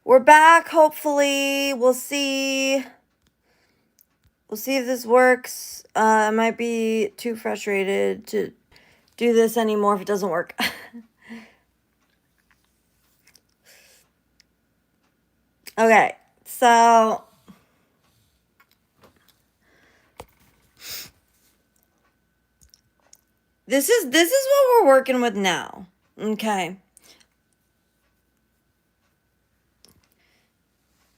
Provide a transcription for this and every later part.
We're back, hopefully. We'll see. We'll see if this works. I might be too frustrated to do this anymore if it doesn't work. Okay, so this is what we're working with now. Okay.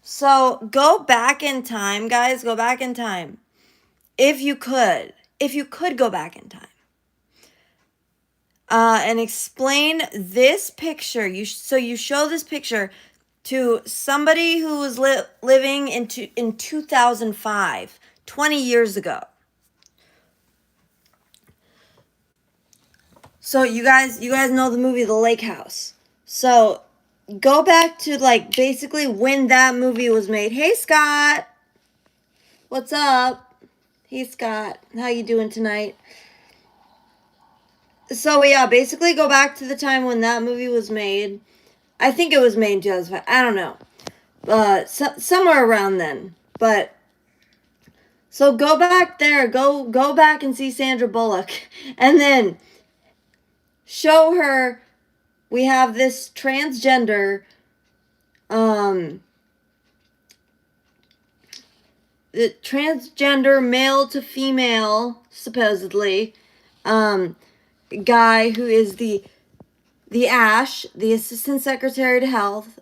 So go back in time, guys. Go back in time. If you could go back in time. And explain this picture. So you show this picture to somebody who was living in 2005, 20 years ago. So you guys know the movie The Lake House. So go back to like basically when that movie was made. Hey Scott, what's up? Hey Scott, how you doing tonight? So yeah, basically go back to the time when that movie was made. I think it was made in 2005. I don't know. Somewhere around then. But so go back there. Go back and see Sandra Bullock, and then show her we have this transgender, the transgender male to female, supposedly, guy who is the Ash, the Assistant Secretary to Health,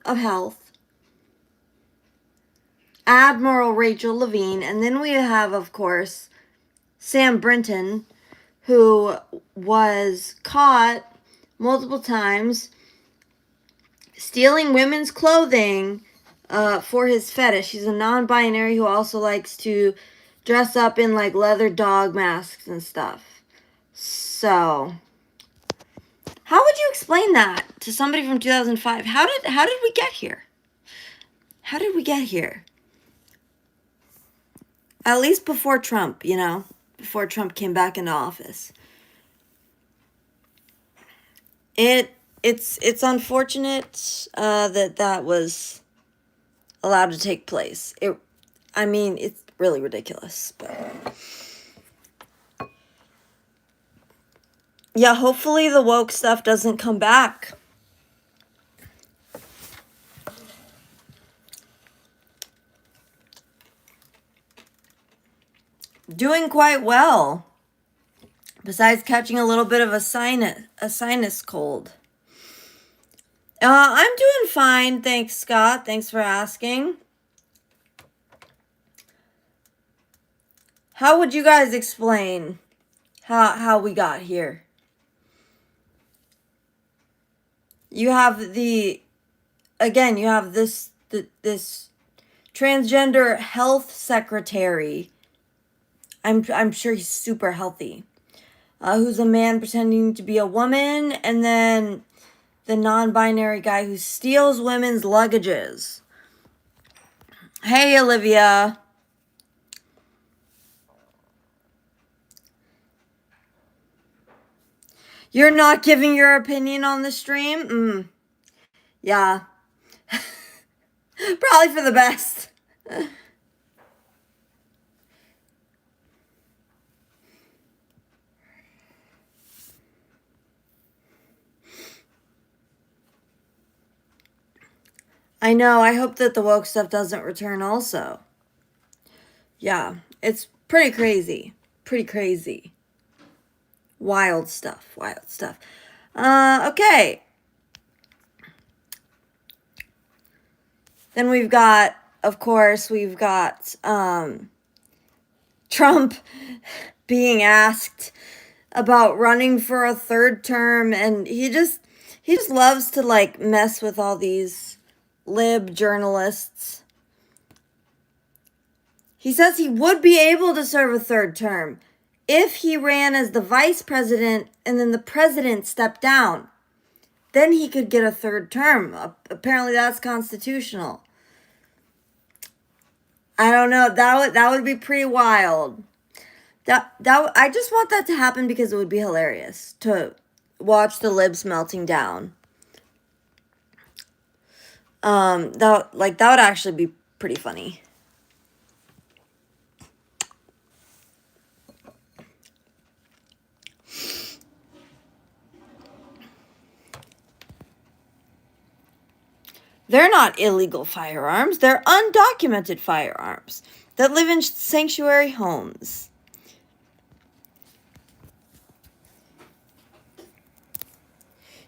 Admiral Rachel Levine, and then we have, of course, Sam Brinton, who was caught multiple times stealing women's clothing for his fetish. He's a non-binary who also likes to dress up in like leather dog masks and stuff. So, how would you explain that to somebody from 2005? How did we get here? How did we get here? At least before Trump, before Trump came back into office. It's unfortunate that was allowed to take place. It's really ridiculous, but yeah, hopefully the woke stuff doesn't come back. Doing quite well. Besides catching a little bit of a sinus cold. I'm doing fine, thanks, Scott. Thanks for asking. How would you guys explain how we got here? You have this transgender health secretary. I'm sure he's super healthy. Who's a man pretending to be a woman, and then the non-binary guy who steals women's luggages. Hey, Olivia. You're not giving your opinion on the stream? Yeah. Probably for the best. I know. I hope that the woke stuff doesn't return also. Yeah. It's pretty crazy. Pretty crazy. Wild stuff. Okay. Then we've got Trump being asked about running for a third term, and he just loves to like mess with all these lib journalists. He says he would be able to serve a third term if he ran as the vice president and then the president stepped down. Then he could get a third term. Apparently that's constitutional. I don't know. That would be pretty wild. I just want that to happen because it would be hilarious to watch the libs melting down. That would actually be pretty funny. They're not illegal firearms. They're undocumented firearms that live in sanctuary homes.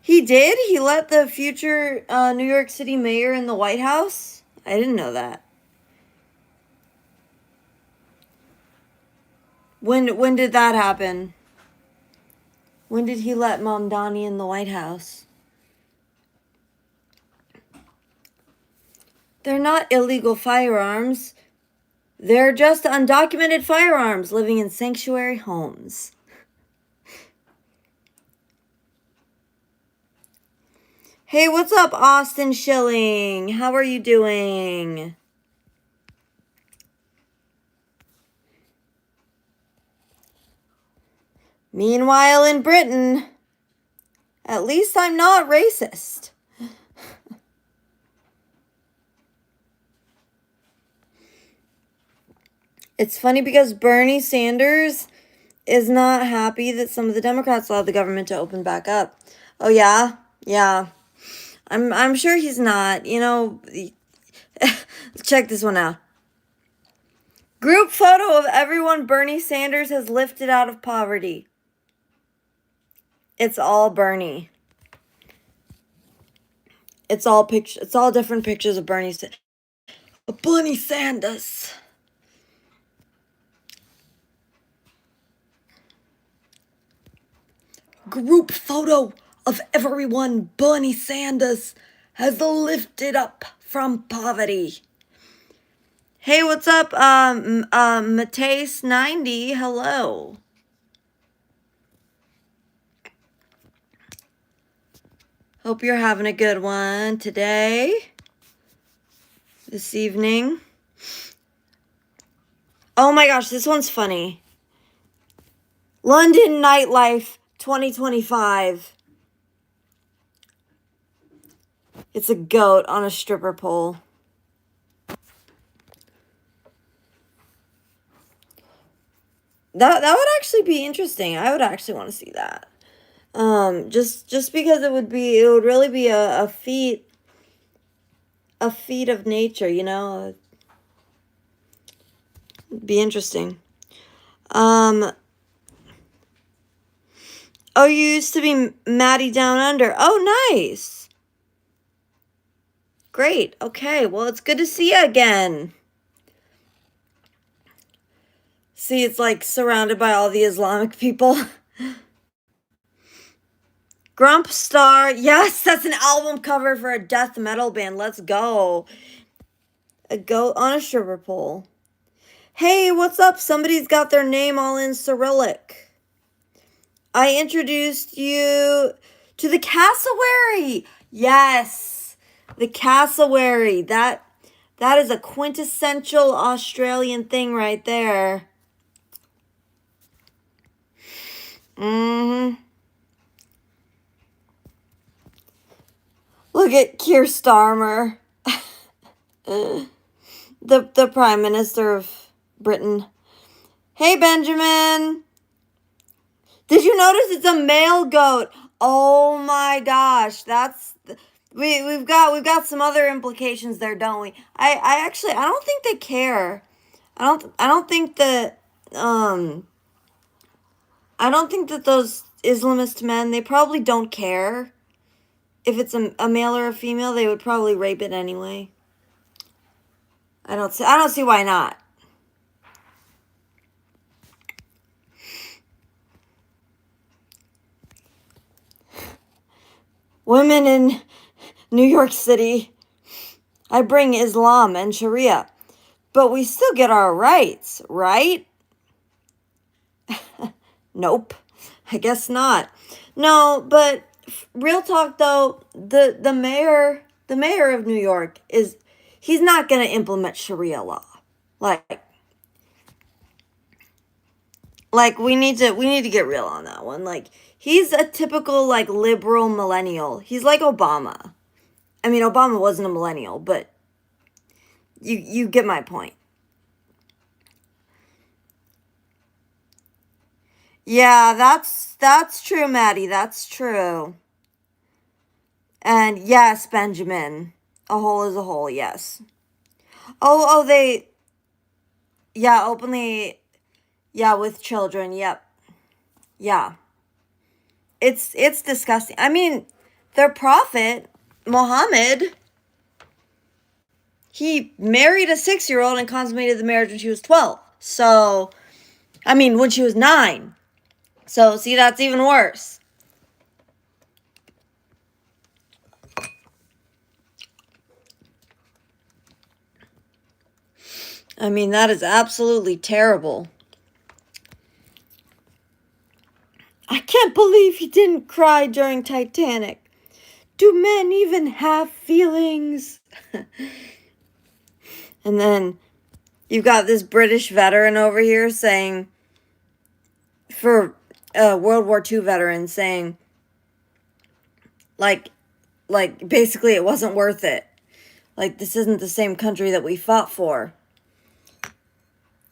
He did? He let the future New York City mayor in the White House? I didn't know that. When did that happen? When did he let Mom Donnie in the White House? They're not illegal firearms. They're just undocumented firearms living in sanctuary homes. Hey, what's up, Austin Schilling? How are you doing? Meanwhile, in Britain, at least I'm not racist. It's funny because Bernie Sanders is not happy that some of the Democrats allowed the government to open back up. Oh yeah? Yeah. I'm sure he's not. You know, check this one out. Group photo of everyone Bernie Sanders has lifted out of poverty. It's all Bernie. It's all different pictures of Bernie Sanders. Group photo of everyone Bernie Sanders has lifted up from poverty. Hey, what's up, Mateus90? Hello. Hope you're having a good one today, this evening. Oh my gosh, this one's funny. London nightlife 2025. It's a goat on a stripper pole. That would actually be interesting. I would actually want to see that. Just because it would really be a feat of nature, you know. It'd be interesting. Oh, you used to be Maddie Down Under. Oh, nice. Great. Okay, well, it's good to see you again. See, it's like surrounded by all the Islamic people. Grump Star. Yes, that's an album cover for a death metal band. Let's go. A goat on a stripper pole. Hey, what's up? Somebody's got their name all in Cyrillic. I introduced you to the cassowary. Yes, the cassowary. That is a quintessential Australian thing right there. Look at Keir Starmer, the Prime Minister of Britain. Hey, Benjamin. Did you notice it's a male goat? Oh my gosh, we've got some other implications there, don't we? I don't think they care. I don't think that those Islamist men, they probably don't care if it's a male or a female. They would probably rape it anyway. I don't see why not. Women in New York City, I bring Islam and Sharia, but we still get our rights, right? Nope, I guess not. No, but real talk though, the mayor of New York he's not going to implement Sharia law. Like we need to get real on that one. Like he's a typical like liberal millennial. He's like Obama. I mean, Obama wasn't a millennial, but you get my point. Yeah, that's true, Maddie. That's true. And yes, Benjamin. A hole is a hole, yes. They, yeah, openly, yeah, with children, yep. Yeah. It's disgusting. I mean, their prophet, Muhammad, he married a 6-year-old and consummated the marriage when she was 12. So, I mean, when she was 9. So, see, that's even worse. I mean, that is absolutely terrible. I can't believe he didn't cry during Titanic. Do men even have feelings? And then you've got this British veteran over here saying, for World War II veteran saying, like, basically it wasn't worth it. Like, this isn't the same country that we fought for.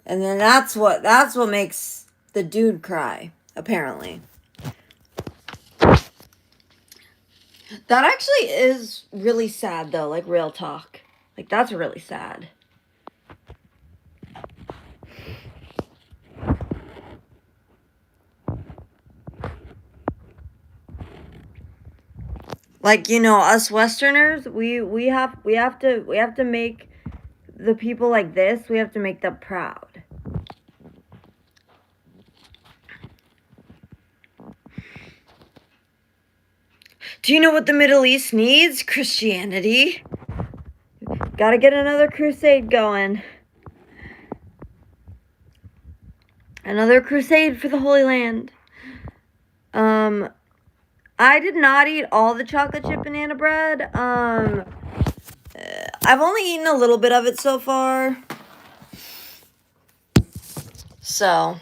And then that's what makes the dude cry, apparently. That actually is really sad, though, like, real talk. Like, that's really sad. Like, us Westerners, we have to make the people like this, we have to make them proud. Do you know what the Middle East needs? Christianity. Gotta get another crusade going. Another crusade for the Holy Land. I did not eat all the chocolate chip banana bread. I've only eaten a little bit of it so far. So,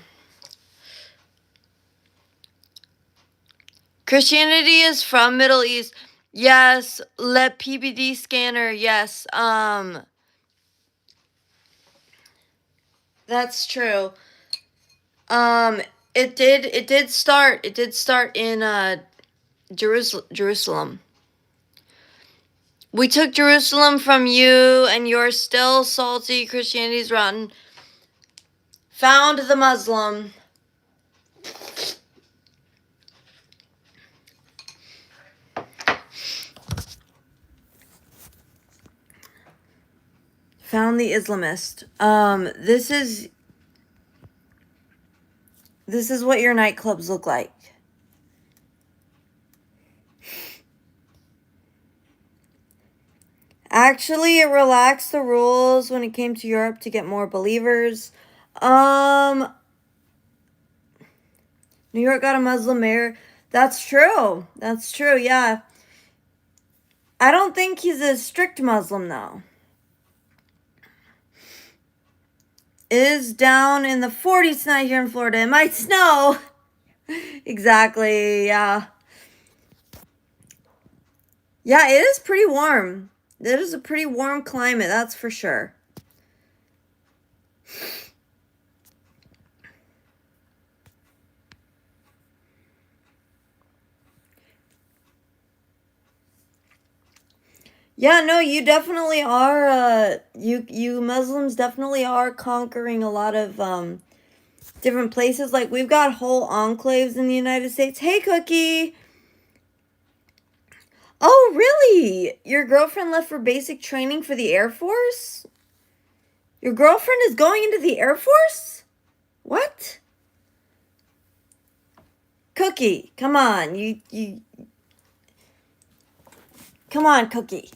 Christianity is from Middle East. Yes, let PBD scanner. Yes. That's true. It did start in Jerusalem. We took Jerusalem from you, and you're still salty. Christianity's rotten. Found the Muslim. Found the Islamist. This is what your nightclubs look like. Actually, it relaxed the rules when it came to Europe to get more believers. New York got a Muslim mayor. That's true. That's true, yeah. I don't think he's a strict Muslim, though. It is down in the 40s tonight here in Florida. It might snow. Exactly, yeah. Yeah, it is pretty warm. It is a pretty warm climate, that's for sure. Yeah, no, you definitely are. You Muslims definitely are conquering a lot of different places. Like, we've got whole enclaves in the United States. Hey, Cookie. Oh, really? Your girlfriend left for basic training for the Air Force? Your girlfriend is going into the Air Force? What? Cookie, come on. You come on, Cookie.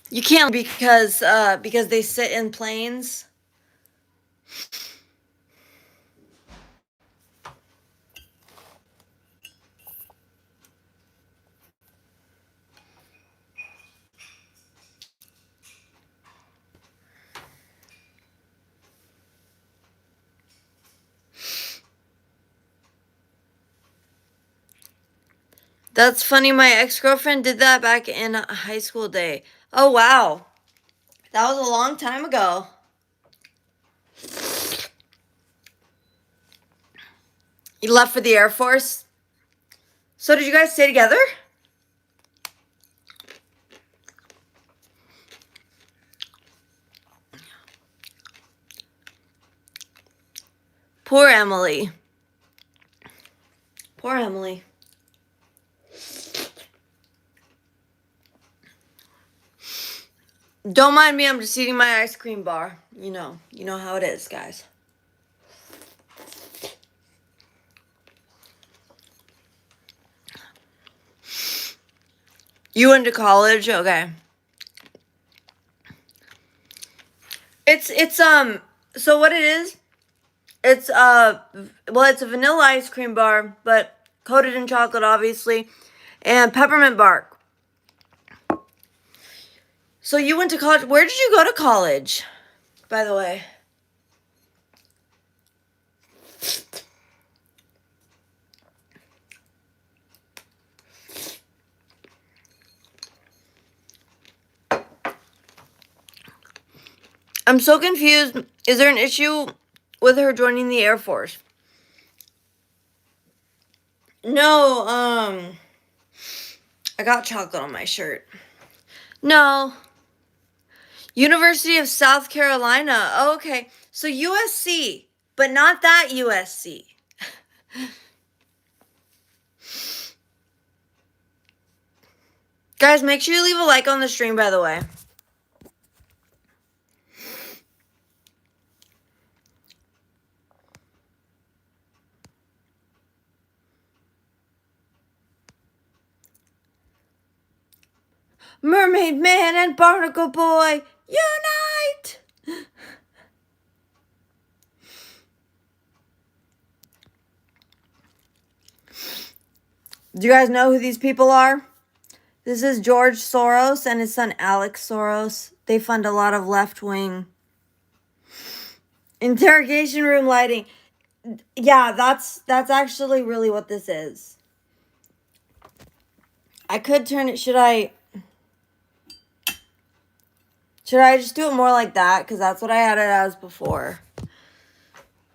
You can't because they sit in planes. That's funny. My ex-girlfriend did that back in high school day. Oh, wow. That was a long time ago. You left for the Air Force? So did you guys stay together? Poor Emily. Poor Emily. Don't mind me, I'm just eating my ice cream bar. You know how it is, guys. You went to college? Okay. It's so what it is, it's it's a vanilla ice cream bar, but coated in chocolate obviously, and peppermint bark. So you went to college. Where did you go to college, by the way? I'm so confused. Is there an issue with her joining the Air Force? No, I got chocolate on my shirt. No. University of South Carolina. Oh, okay. So USC, but not that USC. Guys, make sure you leave a like on the stream, by the way. Mermaid Man and Barnacle Boy, unite! Do you guys know who these people are? This is George Soros and his son Alex Soros. They fund a lot of left-wing interrogation room lighting. Yeah, that's actually really what this is. I could turn it. Should I just do it more like that? Because that's what I had it as before.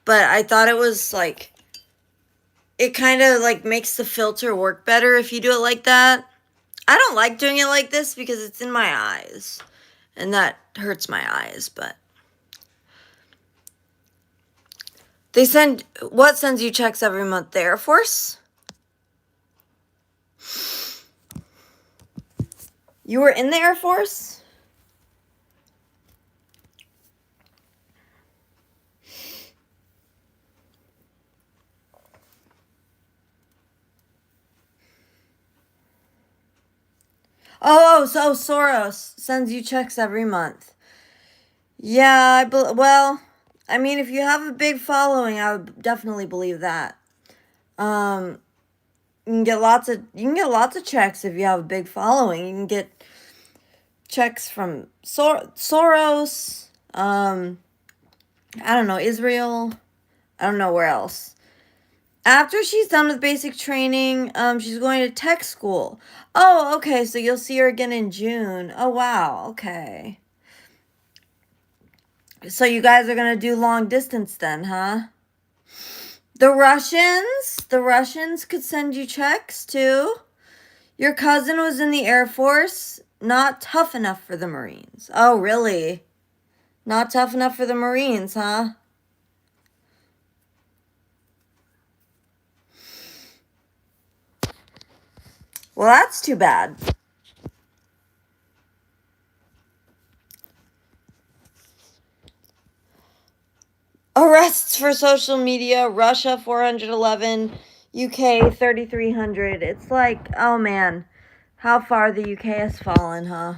But I thought it was like, it kind of like makes the filter work better if you do it like that. I don't like doing it like this because it's in my eyes. And that hurts my eyes, but. What sends you checks every month? The Air Force? You were in the Air Force? Oh, so Soros sends you checks every month. Yeah, I mean, if you have a big following, I would definitely believe that. You can get lots of checks if you have a big following. You can get checks from Soros, I don't know, Israel. I don't know where else. After she's done with basic training, she's going to tech school. Oh, okay, so you'll see her again in June. Oh, wow, okay. So you guys are going to do long distance then, huh? The Russians could send you checks too. Your cousin was in the Air Force, not tough enough for the Marines. Oh, really? Not tough enough for the Marines, huh? Well, that's too bad. Arrests for social media, Russia 411, UK 3,300. It's like, oh man, how far the UK has fallen, huh?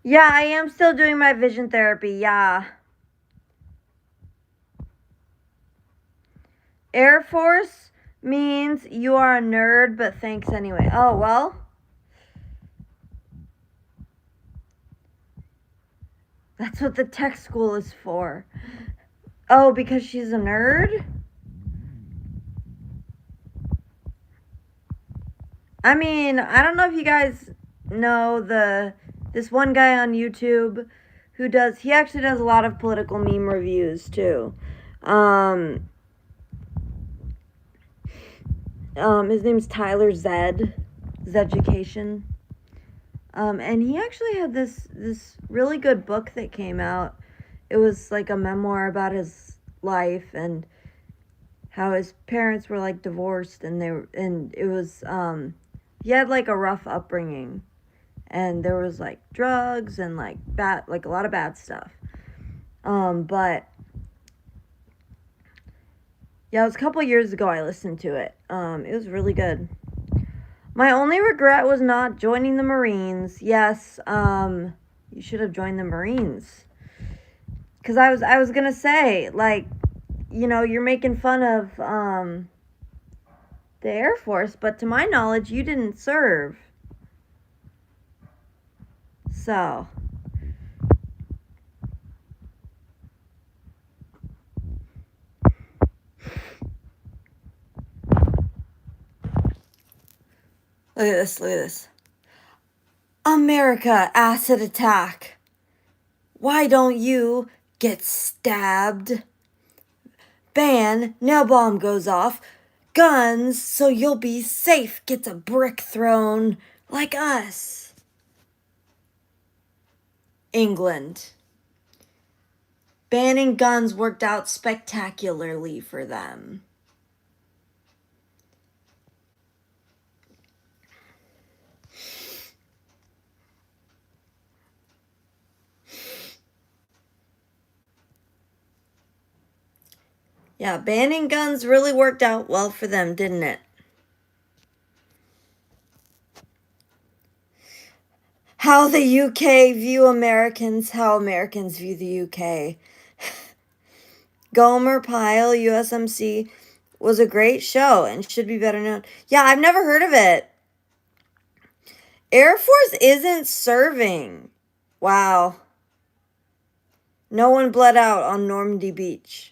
Yeah, I am still doing my vision therapy, yeah. Air Force means you are a nerd, but thanks anyway. Oh, well. That's what the tech school is for. Oh, because she's a nerd? I mean, I don't know if you guys know this one guy on YouTube who he actually does a lot of political meme reviews too. His name's Tyler Zeducation. And he actually had this really good book that came out. It was like a memoir about his life and how his parents were like divorced, and it was he had like a rough upbringing, and there was like drugs and like a lot of bad stuff. But yeah, it was a couple years ago I listened to it. It was really good. My only regret was not joining the Marines. Yes, you should have joined the Marines. Cause I was gonna say, like, you know, you're making fun of the Air Force, but to my knowledge, you didn't serve. So. Look at this, look at this. America, acid attack. Why don't you get stabbed? Ban, nail bomb goes off. Guns, so you'll be safe, gets a brick thrown. Like us. England. Banning guns worked out spectacularly for them. Yeah, banning guns really worked out well for them, didn't it? How the UK view Americans, how Americans view the UK. Gomer Pyle, USMC, was a great show and should be better known. Yeah, I've never heard of it. Air Force isn't serving. Wow. No one bled out on Normandy Beach.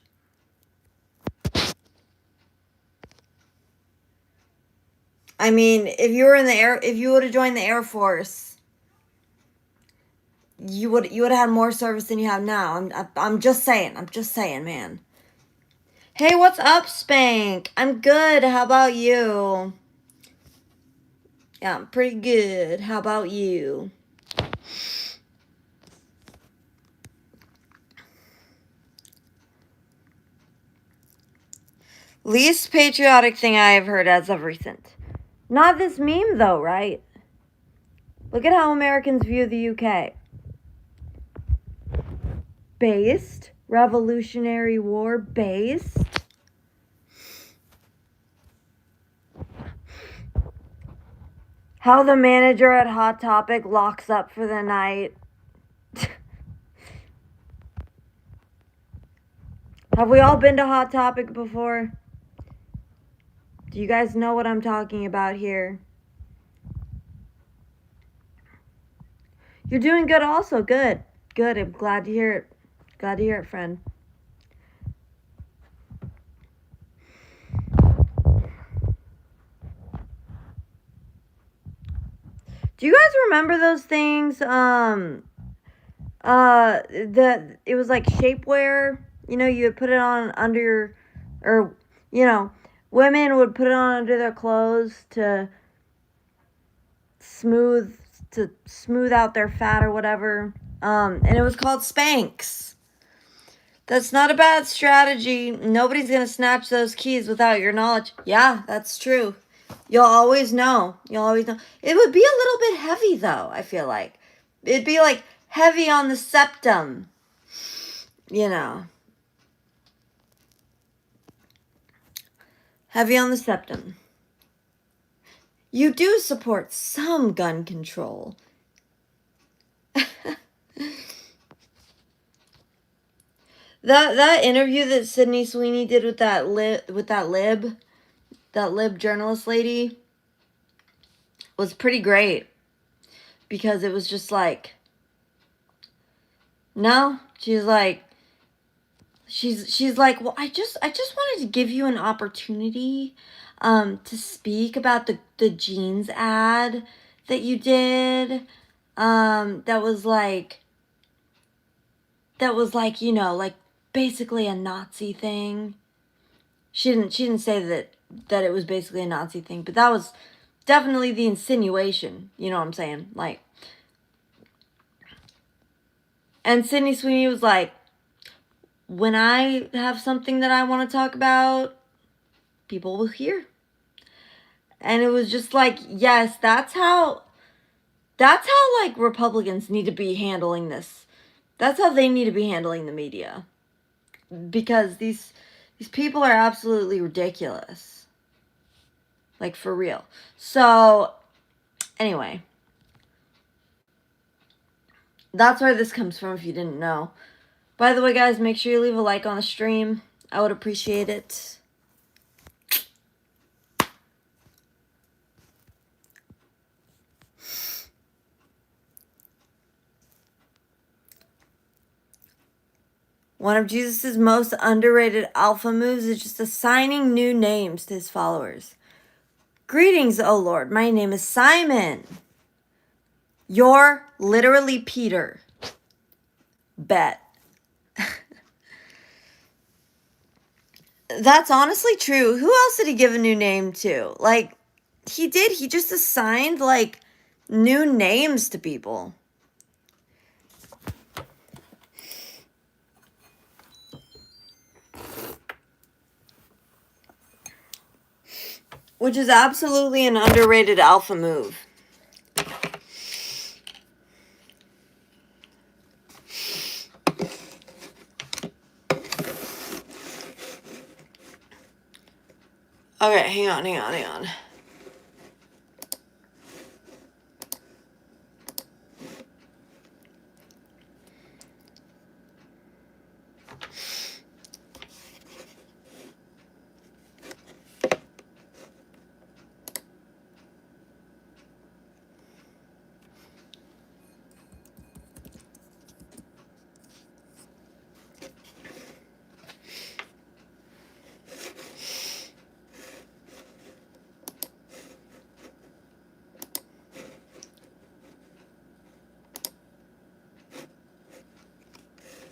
I mean, if you were in the if you would have joined the Air Force, you would have had more service than you have now. I'm just saying. I'm just saying, man. Hey, what's up, Spank? I'm good. How about you? Yeah, I'm pretty good. How about you? Least patriotic thing I have heard as of recent. Not this meme, though, right? Look at how Americans view the UK. Based? Revolutionary War based? How the manager at Hot Topic locks up for the night. Have we all been to Hot Topic before? Do you guys know what I'm talking about here? You're doing good also. Good. Good. I'm glad to hear it. Glad to hear it, friend. Do you guys remember those things? It was like shapewear. You know, you would put it on under your, or, you know, women would put it on under their clothes to smooth out their fat or whatever. And it was called Spanx. That's not a bad strategy. Nobody's going to snatch those keys without your knowledge. Yeah, that's true. You'll always know. You'll always know. It would be a little bit heavy, though, I feel like. It'd be, like, heavy on the septum. You know. Heavy on the septum. You do support some gun control. That interview that Sydney Sweeney did with that lib journalist lady was pretty great, because it was just like, No, she's like, well, I just wanted to give you an opportunity to speak about the jeans ad that you did. That was like, you know, like basically a Nazi thing. She didn't say that it was basically a Nazi thing, but that was definitely the insinuation, you know what I'm saying? Like, and Sydney Sweeney was like, when I have something that I want to talk about, people will hear. And it was just like, yes, that's how like Republicans need to be handling this. That's how they need to be handling the media. Because these people are absolutely ridiculous. Like, for real. So, anyway. That's where this comes from, if you didn't know. By the way, guys, make sure you leave a like on the stream. I would appreciate it. One of Jesus' most underrated alpha moves is just assigning new names to his followers. Greetings, O Lord. My name is Simon. You're literally Peter. Bet. That's honestly true. Who else did he give a new name to? Like, he did. He just assigned, like, new names to people. Which is absolutely an underrated alpha move. Okay, hang on.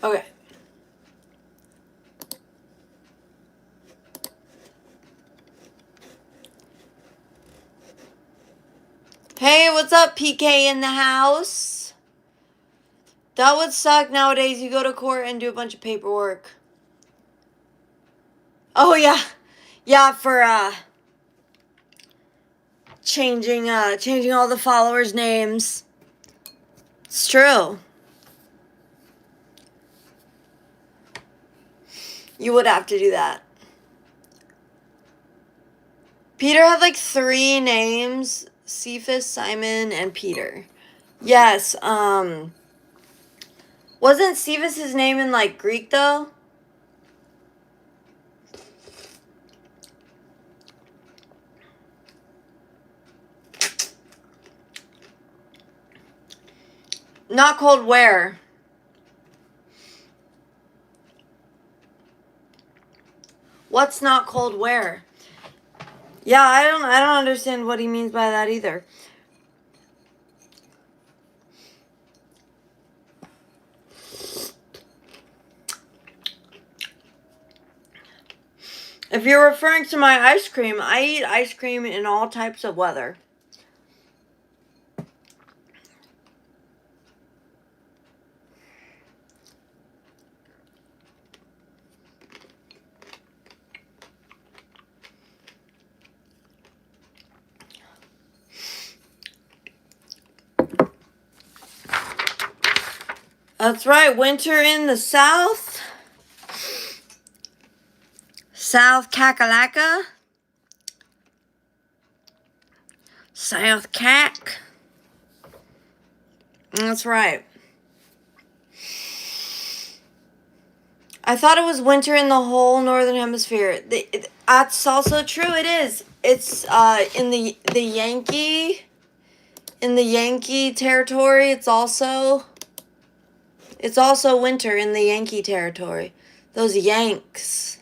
Okay. Hey, what's up, PK in the house? That would suck nowadays. You go to court and do a bunch of paperwork. Oh, yeah. Yeah, for, changing all the followers' names. It's true. You would have to do that. Peter had like 3 names: Cephas, Simon, and Peter. Yes, wasn't Cephas his name in like Greek though? Not cold where? What's not cold where? Yeah, I don't understand what he means by that either. If you're referring to my ice cream, I eat ice cream in all types of weather. That's right, winter in the south. South Kakalaka. South Cack. That's right. I thought it was winter in the whole northern hemisphere. That's also true. It is. It's in the Yankee territory. It's also It's also winter in the Yankee territory. Those Yanks.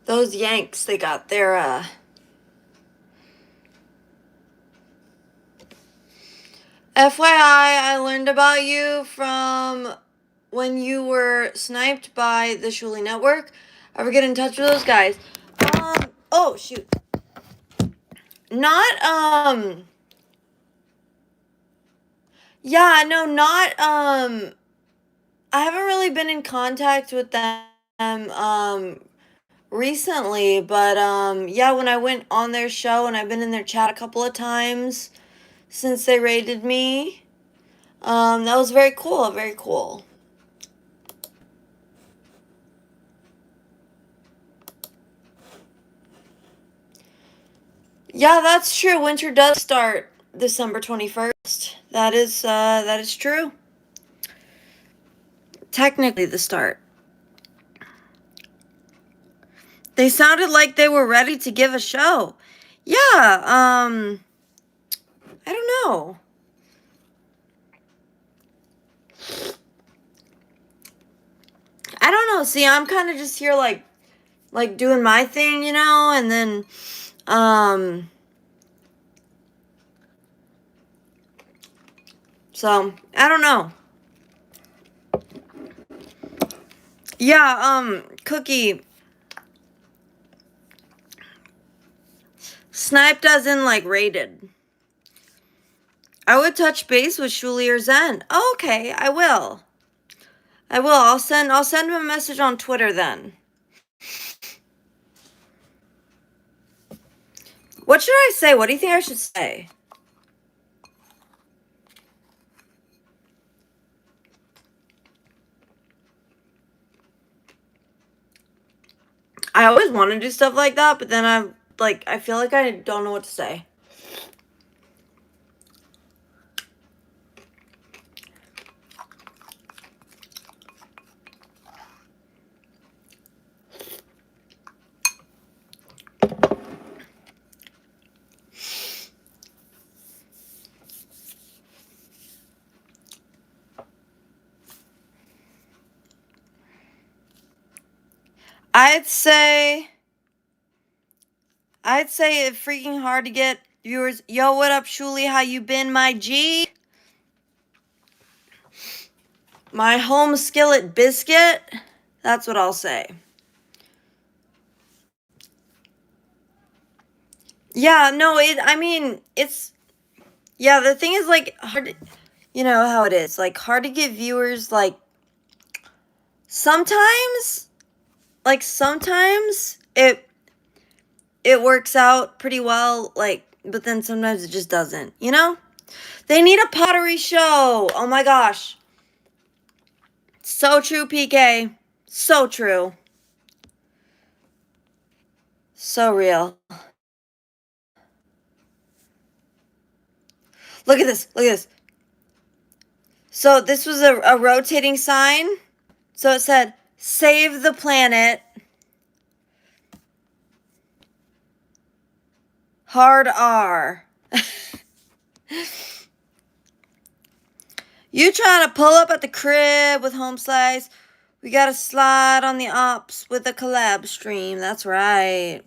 Those Yanks, they got their, FYI, I learned about you from when you were sniped by the Shuli Network. Ever get in touch with those guys? Oh, shoot. Not, yeah, no, not, I haven't really been in contact with them, recently, but, yeah, when I went on their show and I've been in their chat a couple of times since they raided me, that was very cool, very cool. Yeah, that's true. Winter does start December 21st. That is true. Technically the start. They sounded like they were ready to give a show. Yeah, I don't know. I don't know. See, I'm kind of just here like doing my thing, and then so I don't know. Yeah, Cookie. Sniped as in like raided. I would touch base with Shuli or Zen. Oh, okay, I will. I'll send him a message on Twitter then. What should I say? What do you think I should say? I always want to do stuff like that, but then I feel like I don't know what to say. I'd say it's freaking hard to get viewers. Yo, what up, Shuli? How you been, my G? My home skillet biscuit? That's what I'll say. Yeah, no, it's, yeah, the thing is, like, hard, you know how it is, like, hard to get viewers, like, sometimes it works out pretty well, like, but then sometimes it just doesn't, They need a pottery show. Oh my gosh. So true, PK. So true. So real. Look at this. Look at this. So this was a rotating sign. So it said, save the planet. Hard R. You trying to pull up at the crib with Home Slice? We got to slide on the ops with a collab stream. That's right.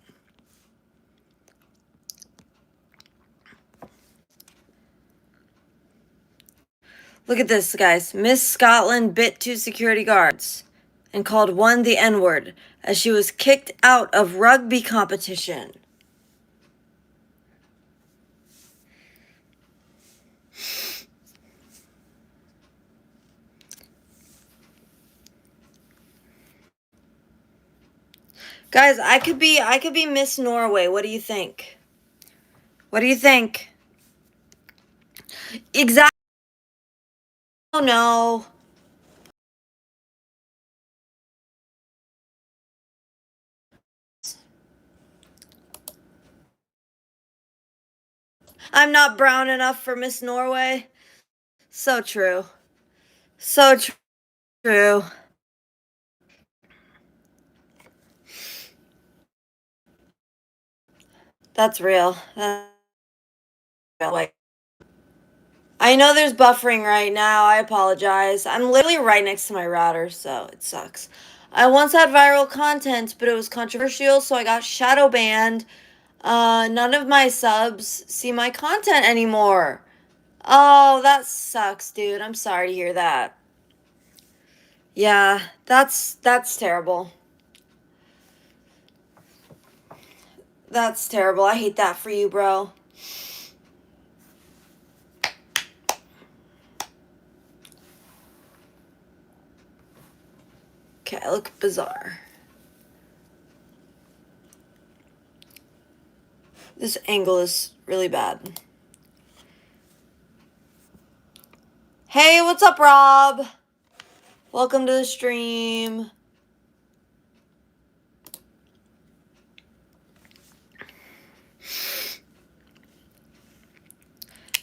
Look at this, guys. Miss Scotland bit two security guards and called one the N-word as she was kicked out of rugby competition. Guys, I could be Miss Norway. What do you think? What do you think? Exactly. Oh no. I'm not brown enough for Miss Norway. So true. So true. That's real. That's real. Like, I know there's buffering right now. I apologize. I'm literally right next to my router, so it sucks. I once had viral content, but it was controversial, so I got shadow banned. None of my subs see my content anymore. Oh, that sucks, dude. I'm sorry to hear that. Yeah, that's terrible. That's terrible. I hate that for you, bro. Okay, I look bizarre. This angle is really bad. Hey, what's up, Rob? Welcome to the stream.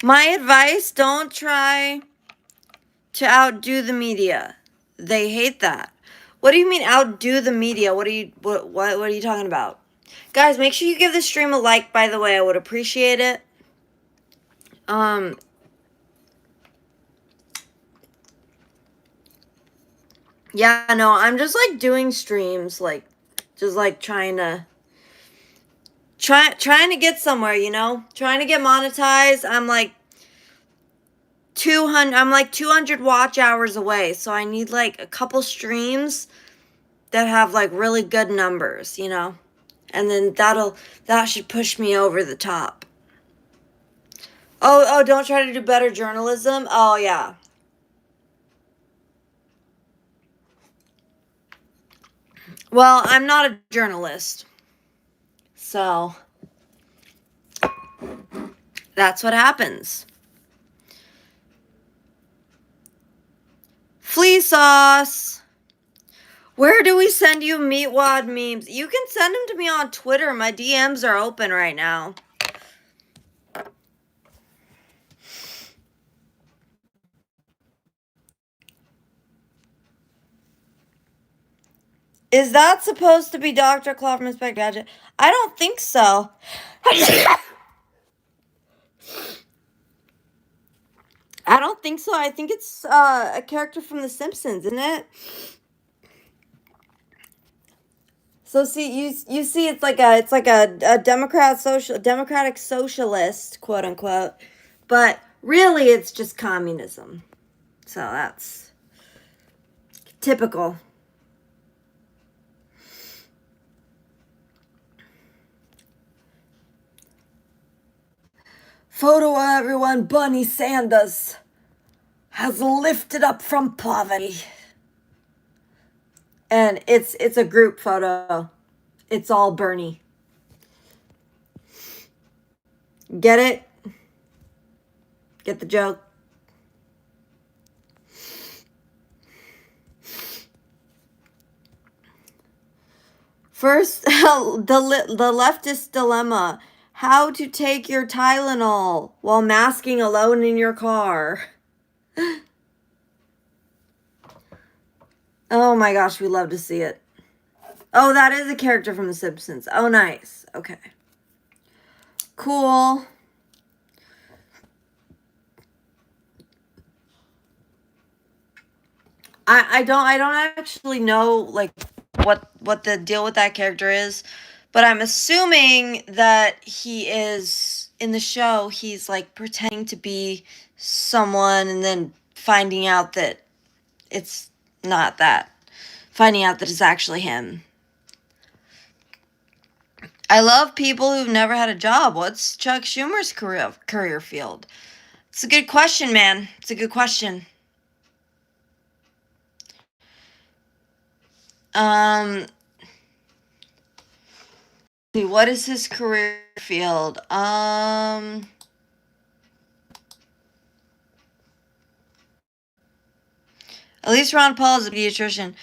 My advice, don't try to outdo the media. They hate that. What do you mean outdo the media? What are you talking about? Guys, make sure you give the stream a like, by the way. I would appreciate it. Yeah, no, I'm just like doing streams, like just like trying to get somewhere, you know? Trying to get monetized. I'm like 200 watch hours away, so I need like a couple streams that have like really good numbers, you know? And then that should push me over the top. Oh, don't try to do better journalism. Oh, yeah. Well, I'm not a journalist. So, that's what happens. Flea sauce. Where do we send you meatwad memes? You can send them to me on Twitter. My DMs are open right now. Is that supposed to be Dr. Claw from Inspector Gadget? I don't think so. I don't think so. I think it's a character from The Simpsons, isn't it? So see, you see, it's like a democratic socialist, quote unquote, but really it's just communism. So that's typical. Photo of everyone. Bernie Sanders has lifted up from poverty. And it's a group photo. It's all Bernie. Get it? Get the joke? First, the leftist dilemma. How to take your Tylenol while masking alone in your car. Oh my gosh, we love to see it. Oh, that is a character from The Simpsons. Oh, nice. Okay. Cool. I don't actually know like what the deal with that character is, but I'm assuming that he is in the show. He's like pretending to be someone and then finding out that it's not that. Finding out that it's actually him. I love people who've never had a job. What's Chuck Schumer's career field? It's a good question, man. It's a good question. What is his career field? At least Ron Paul is a pediatrician.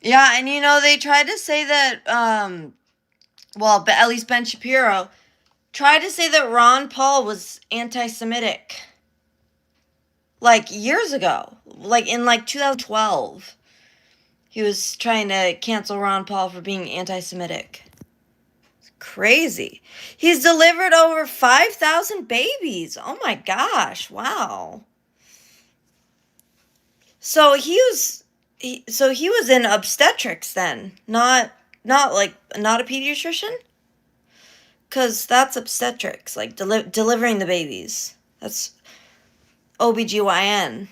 Yeah, and you know, they tried to say that, well, at least Ben Shapiro tried to say that Ron Paul was anti-Semitic. Like, years ago. Like, in, 2012. He was trying to cancel Ron Paul for being anti-Semitic. Crazy. He's delivered over 5,000 babies. Oh my gosh. Wow. So he was in obstetrics then, not like not a pediatrician, cuz that's obstetrics, like delivering the babies. That's OBGYN.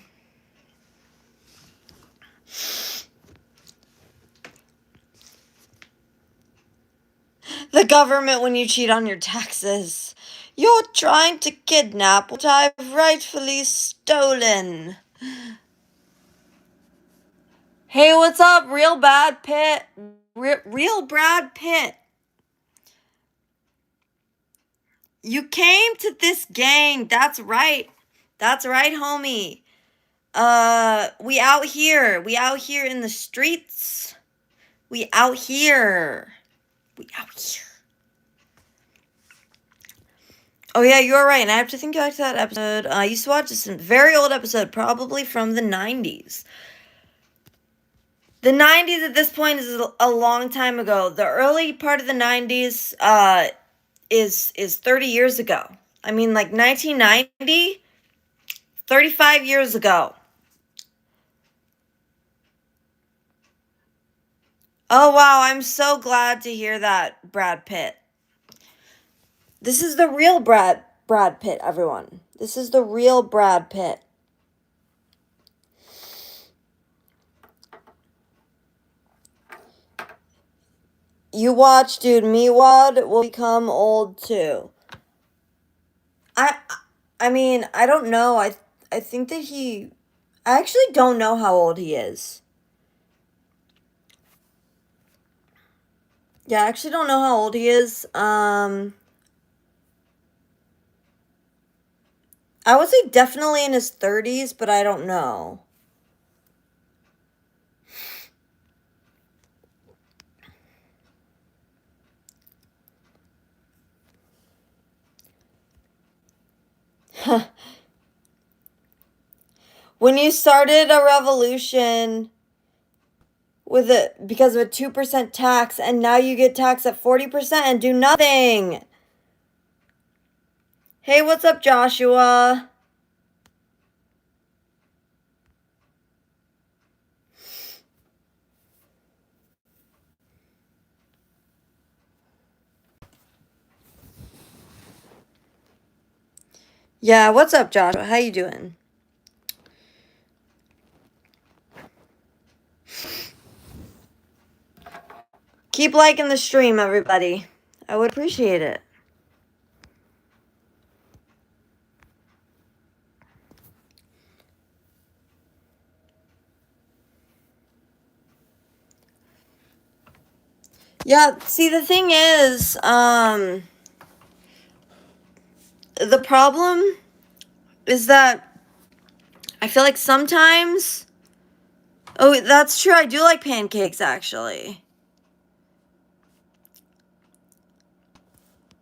The government when you cheat on your taxes. You're trying to kidnap what I've rightfully stolen. Hey, what's up, real bad Pitt? Real Brad Pitt. You came to this gang. That's right. That's right, homie. We out here. We out here in the streets. We out here. We out here. Oh yeah, you're right. And I have to think back to that episode. I used to watch this very old episode, probably from the 90s. The 90s at this point is a long time ago. The early part of the 90s is 30 years ago. I mean, like 1990, 35 years ago. Oh wow, I'm so glad to hear that, Brad Pitt. This is the real Brad Pitt, everyone. This is the real Brad Pitt. You watch, dude. Meatwad will become old too. I mean, I don't know. I think that I actually don't know how old he is. Yeah, I actually don't know how old he is. I would say definitely in his 30s, but I don't know. When you started a revolution with it because of a 2% tax, and now you get taxed at 40% and do nothing. Hey, what's up, Joshua? Yeah, what's up, Joshua? How you doing? Keep liking the stream, everybody. I would appreciate it. Yeah, see, the thing is, the problem is that I feel like sometimes... Oh, that's true. I do like pancakes, actually.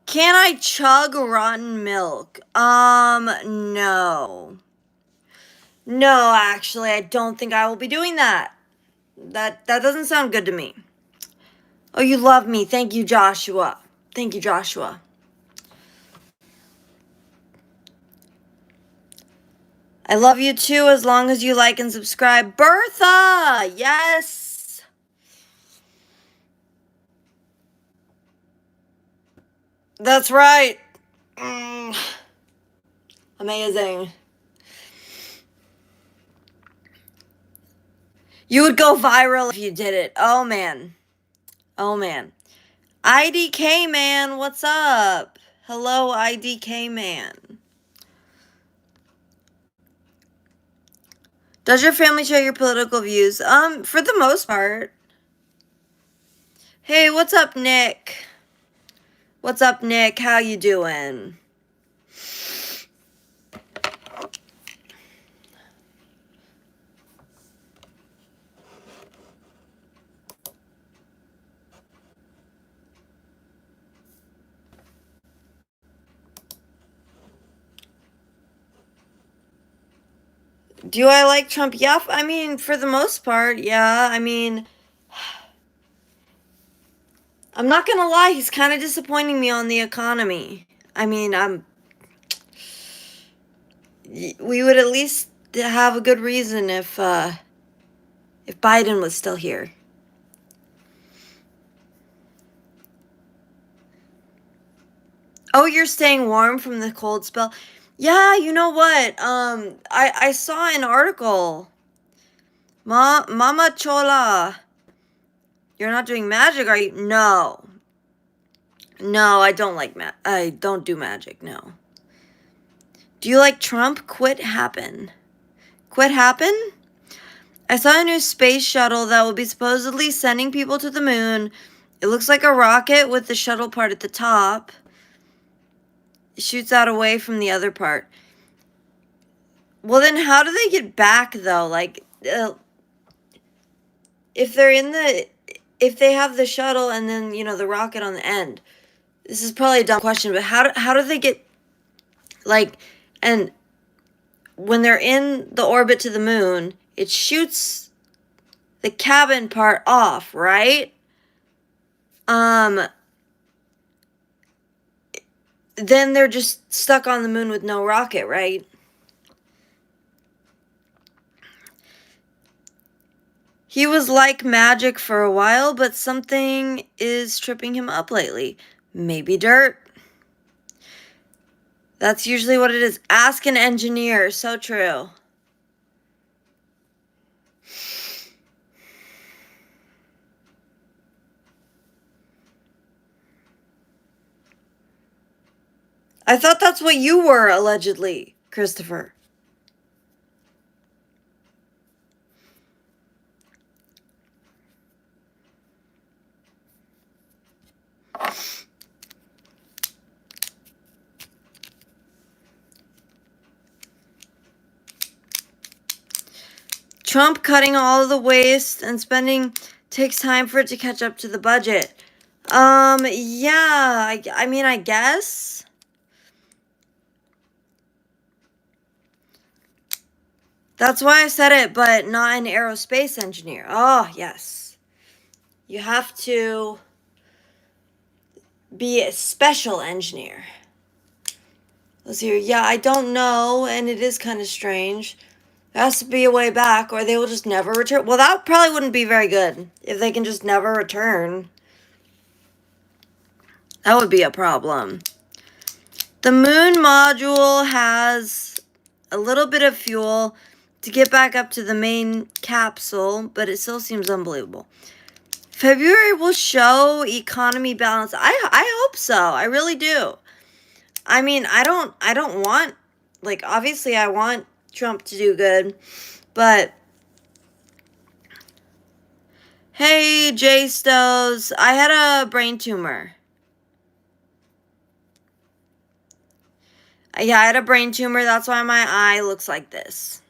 Can I chug rotten milk? No. No, actually, I don't think I will be doing that. That doesn't sound good to me. Oh, you love me. Thank you, Joshua. Thank you, Joshua. I love you too, as long as you like and subscribe. Bertha! Yes! That's right. Amazing. You would go viral if you did it. Oh, man. Oh, man. IDK man, what's up? Hello, IDK man. Does your family share your political views? For the most part. Hey, what's up, Nick? What's up, Nick? How you doing? Do I like Trump? Yeah, I mean, for the most part, yeah. I mean, I'm not gonna lie, he's kind of disappointing me on the economy. I mean, we would at least have a good reason if Biden was still here. Oh, you're staying warm from the cold spell? Yeah, you know what? I saw an article. Mama Chola, you're not doing magic, are you? No. No, I don't like I don't do magic, no. Do you like Trump? Quit happen. Quit happen? I saw a new space shuttle that will be supposedly sending people to the moon. It looks like a rocket with the shuttle part at the top. It shoots out away from the other part. Well, then how do they get back, though? Like, if they have the shuttle and then, the rocket on the end. This is probably a dumb question, but how do they get, like, and when they're in the orbit to the moon, it shoots the cabin part off, right? Then they're just stuck on the moon with no rocket, right? He was like magic for a while, but something is tripping him up lately. Maybe dirt. That's usually what it is. Ask an engineer. So true. I thought that's what you were, allegedly, Christopher. Trump cutting all of the waste and spending takes time for it to catch up to the budget. Yeah, I mean, I guess. That's why I said it, but not an aerospace engineer. Oh, yes. You have to be a special engineer. Let's see here. Yeah, I don't know, and it is kind of strange. There has to be a way back, or they will just never return. Well, that probably wouldn't be very good if they can just never return. That would be a problem. The moon module has a little bit of fuel to get back up to the main capsule, but it still seems unbelievable. February will show economy balance. I hope so. I really do. I mean, I don't want, like, obviously I want Trump to do good, but hey, Jay Stows, I had a brain tumor. Yeah, I had a brain tumor. That's why my eye looks like this.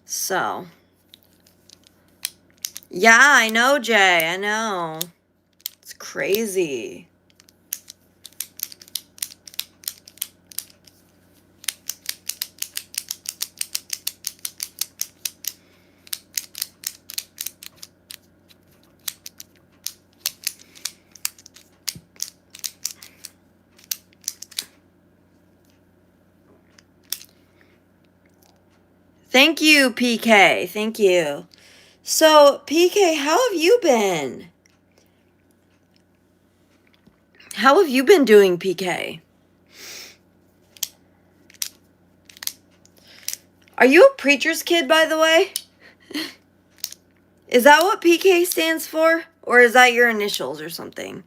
So, yeah, I know, Jay. I know. It's crazy. Thank you, PK. Thank you. So, PK, how have you been? How have you been doing, PK? Are you a preacher's kid, by the way? Is that what PK stands for? Or is that your initials or something?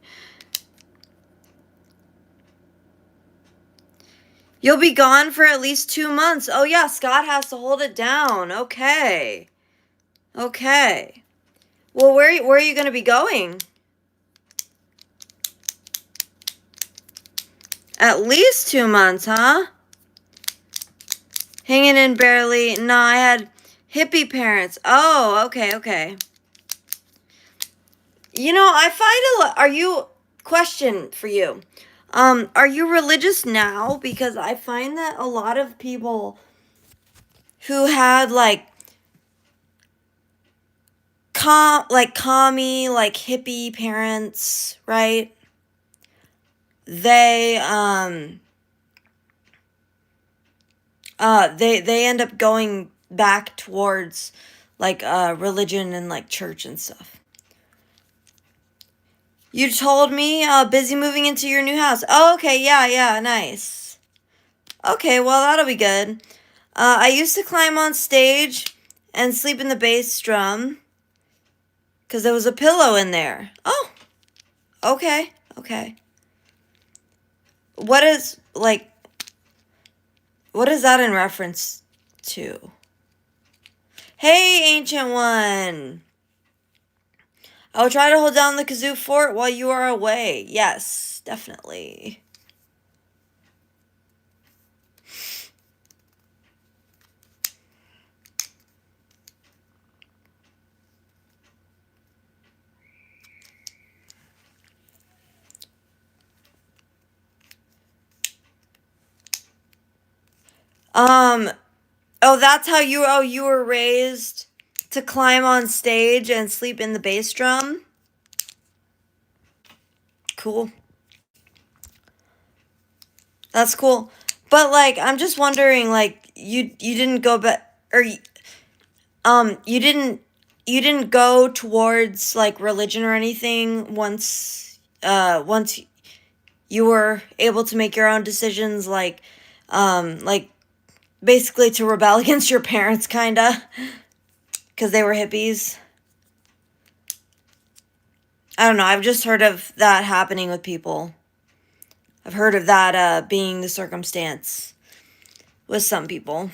You'll be gone for at least 2 months. Oh, yeah, Scott has to hold it down. Okay. Okay. Well, where are you going to be going? At least 2 months, huh? Hanging in barely. No, I had hippie parents. Oh, okay, okay. You know, I find are you, question for you. Are you religious now? Because I find that a lot of people who had, like, commie, like hippie parents, right? They they end up going back towards like religion and like church and stuff. You told me busy moving into your new house. Oh, okay, yeah, nice. Okay, well that'll be good. I used to climb on stage and sleep in the bass drum because there was a pillow in there. Oh, okay. What is that in reference to? Hey, Ancient One! I will try to hold down the kazoo fort while you are away. Yes, definitely. Oh, that's how you were raised to climb on stage and sleep in the bass drum? Cool. That's cool. But like I'm just wondering, like you didn't go back, or you didn't go towards like religion or anything once you were able to make your own decisions, like basically to rebel against your parents, kinda, because they were hippies. I don't know. I've just heard of that happening with people. I've heard of that being the circumstance with some people.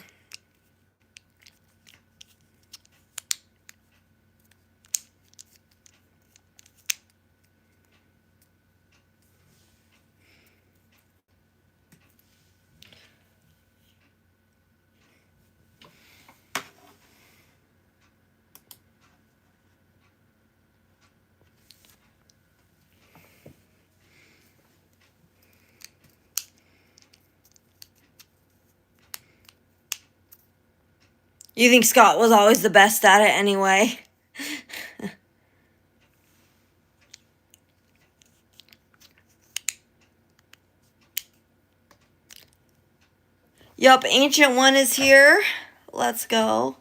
You think Scott was always the best at it anyway? Yup, Ancient One is here. Let's go.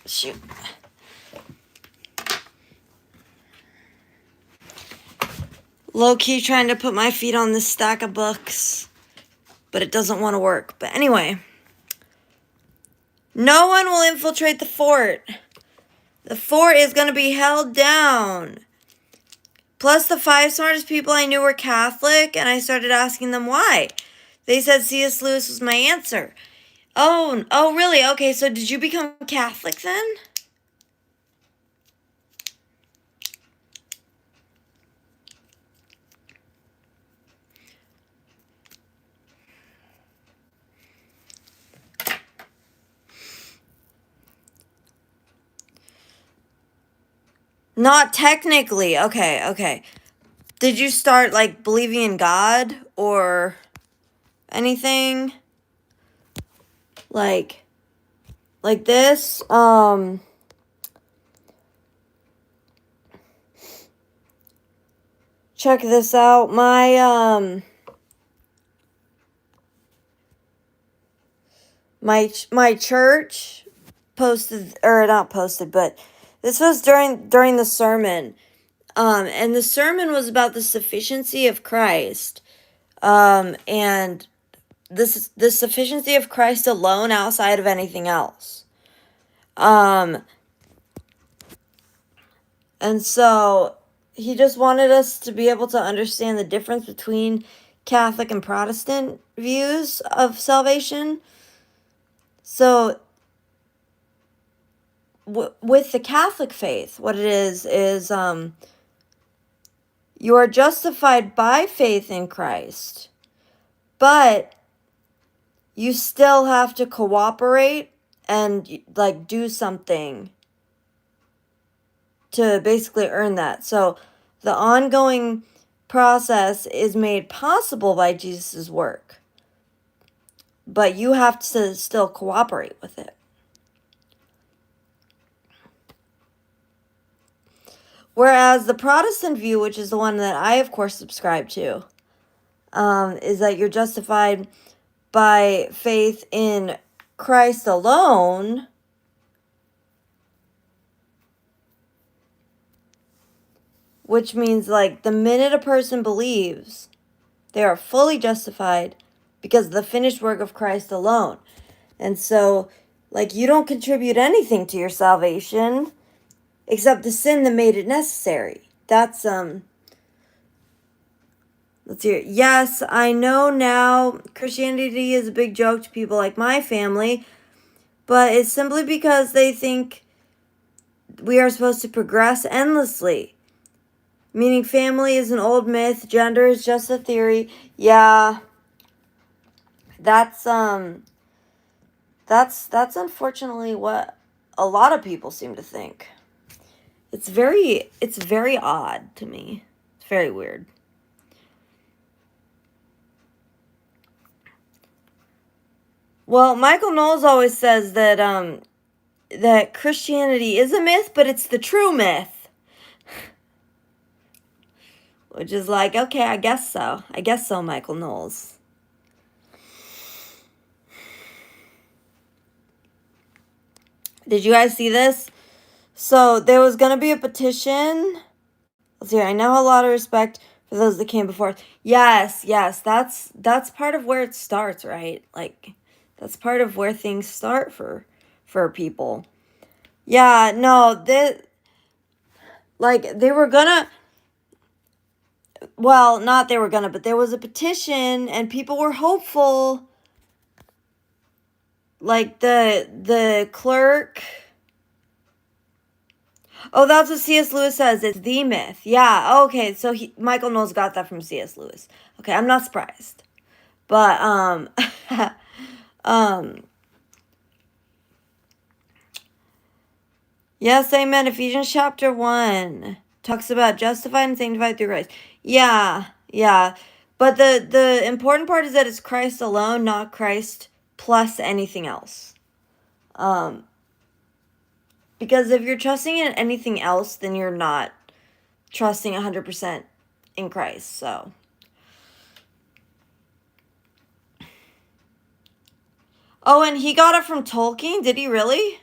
Shoot. Low-key trying to put my feet on this stack of books, but it doesn't want to work. But anyway. No one will infiltrate the fort. The fort is going to be held down. Plus, the 5 smartest people I knew were Catholic, and I started asking them why. They said C.S. Lewis was my answer. Oh, really? Okay, so did you become Catholic then? Not technically. Okay. Did you start, like, believing in God or anything? Like this? Check this out. My church posted, or not posted, but this was during the sermon. And the sermon was about the sufficiency of Christ. And the sufficiency of Christ alone outside of anything else. And so he just wanted us to be able to understand the difference between Catholic and Protestant views of salvation. So with the Catholic faith, what it is you are justified by faith in Christ, but you still have to cooperate and like do something to basically earn that. So the ongoing process is made possible by Jesus' work. but you have to still cooperate with it. Whereas the Protestant view, which is the one that I, of course, subscribe to, is that you're justified by faith in Christ alone, which means, like, the minute a person believes, they are fully justified because of the finished work of Christ alone. And so, like, you don't contribute anything to your salvation except the sin that made it necessary. That's, let's hear it. Yes, I know now Christianity is a big joke to people like my family, but it's simply because they think we are supposed to progress endlessly. Meaning family is an old myth, gender is just a theory. Yeah. That's unfortunately what a lot of people seem to think. It's very odd to me. It's very weird. Well, Michael Knowles always says that that Christianity is a myth, but it's the true myth. Which is like, okay, I guess so. I guess so, Michael Knowles. Did you guys see this? So there was going to be a petition. Let's see, I now have a lot of respect for those that came before. Yes, that's part of where it starts, right? Like, that's part of where things start for people. Yeah, no, they were gonna, well, not they were gonna, but there was a petition and people were hopeful. Like the clerk. Oh, that's what C.S. Lewis says. It's the myth. Yeah, okay, so Michael Knowles got that from C.S. Lewis. Okay, I'm not surprised. But, yes, amen. Ephesians chapter 1 talks about justified and sanctified through Christ. Yeah. But the important part is that it's Christ alone, not Christ plus anything else. Because if you're trusting in anything else, then you're not trusting 100% in Christ. So, oh, and he got it from Tolkien? Did he really?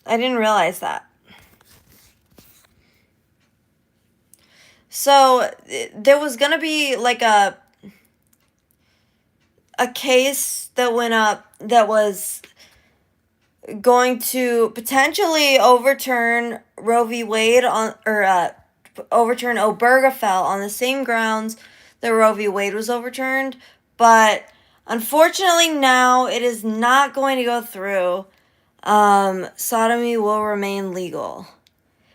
I didn't realize that. So, there was going to be like a case that went up that was going to potentially overturn Roe v. Wade overturn Obergefell on the same grounds that Roe v. Wade was overturned, but unfortunately now it is not going to go through. Sodomy will remain legal.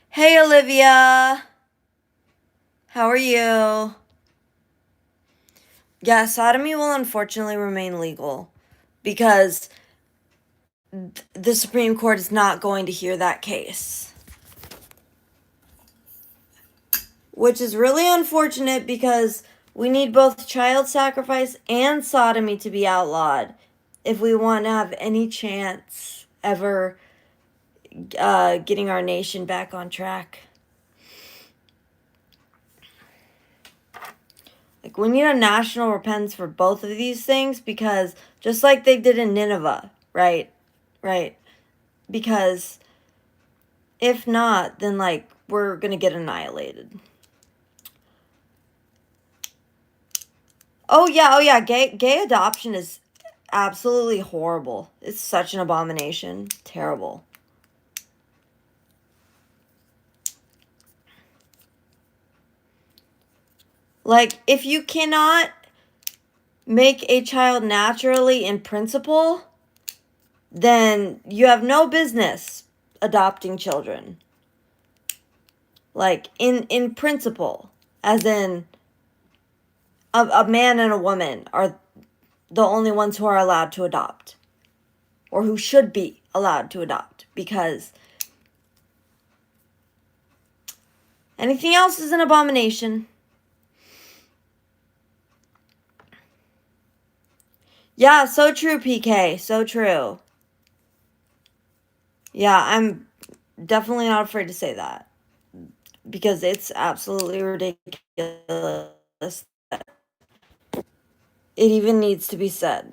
Hey, Olivia. How are you? Yeah, sodomy will unfortunately remain legal because the Supreme Court is not going to hear that case. Which is really unfortunate because we need both child sacrifice and sodomy to be outlawed if we want to have any chance ever getting our nation back on track. Like, we need a national repentance for both of these things because just like they did in Nineveh, right? Because if not, then, like, we're going to get annihilated. Oh, yeah. Gay adoption is absolutely horrible. It's such an abomination. Terrible. Like, if you cannot make a child naturally in principle, then you have no business adopting children. Like, in principle, as in a man and a woman are the only ones who are allowed to adopt, or who should be allowed to adopt, because anything else is an abomination. Yeah, so true, PK. So true. Yeah, I'm definitely not afraid to say that because it's absolutely ridiculous that it even needs to be said.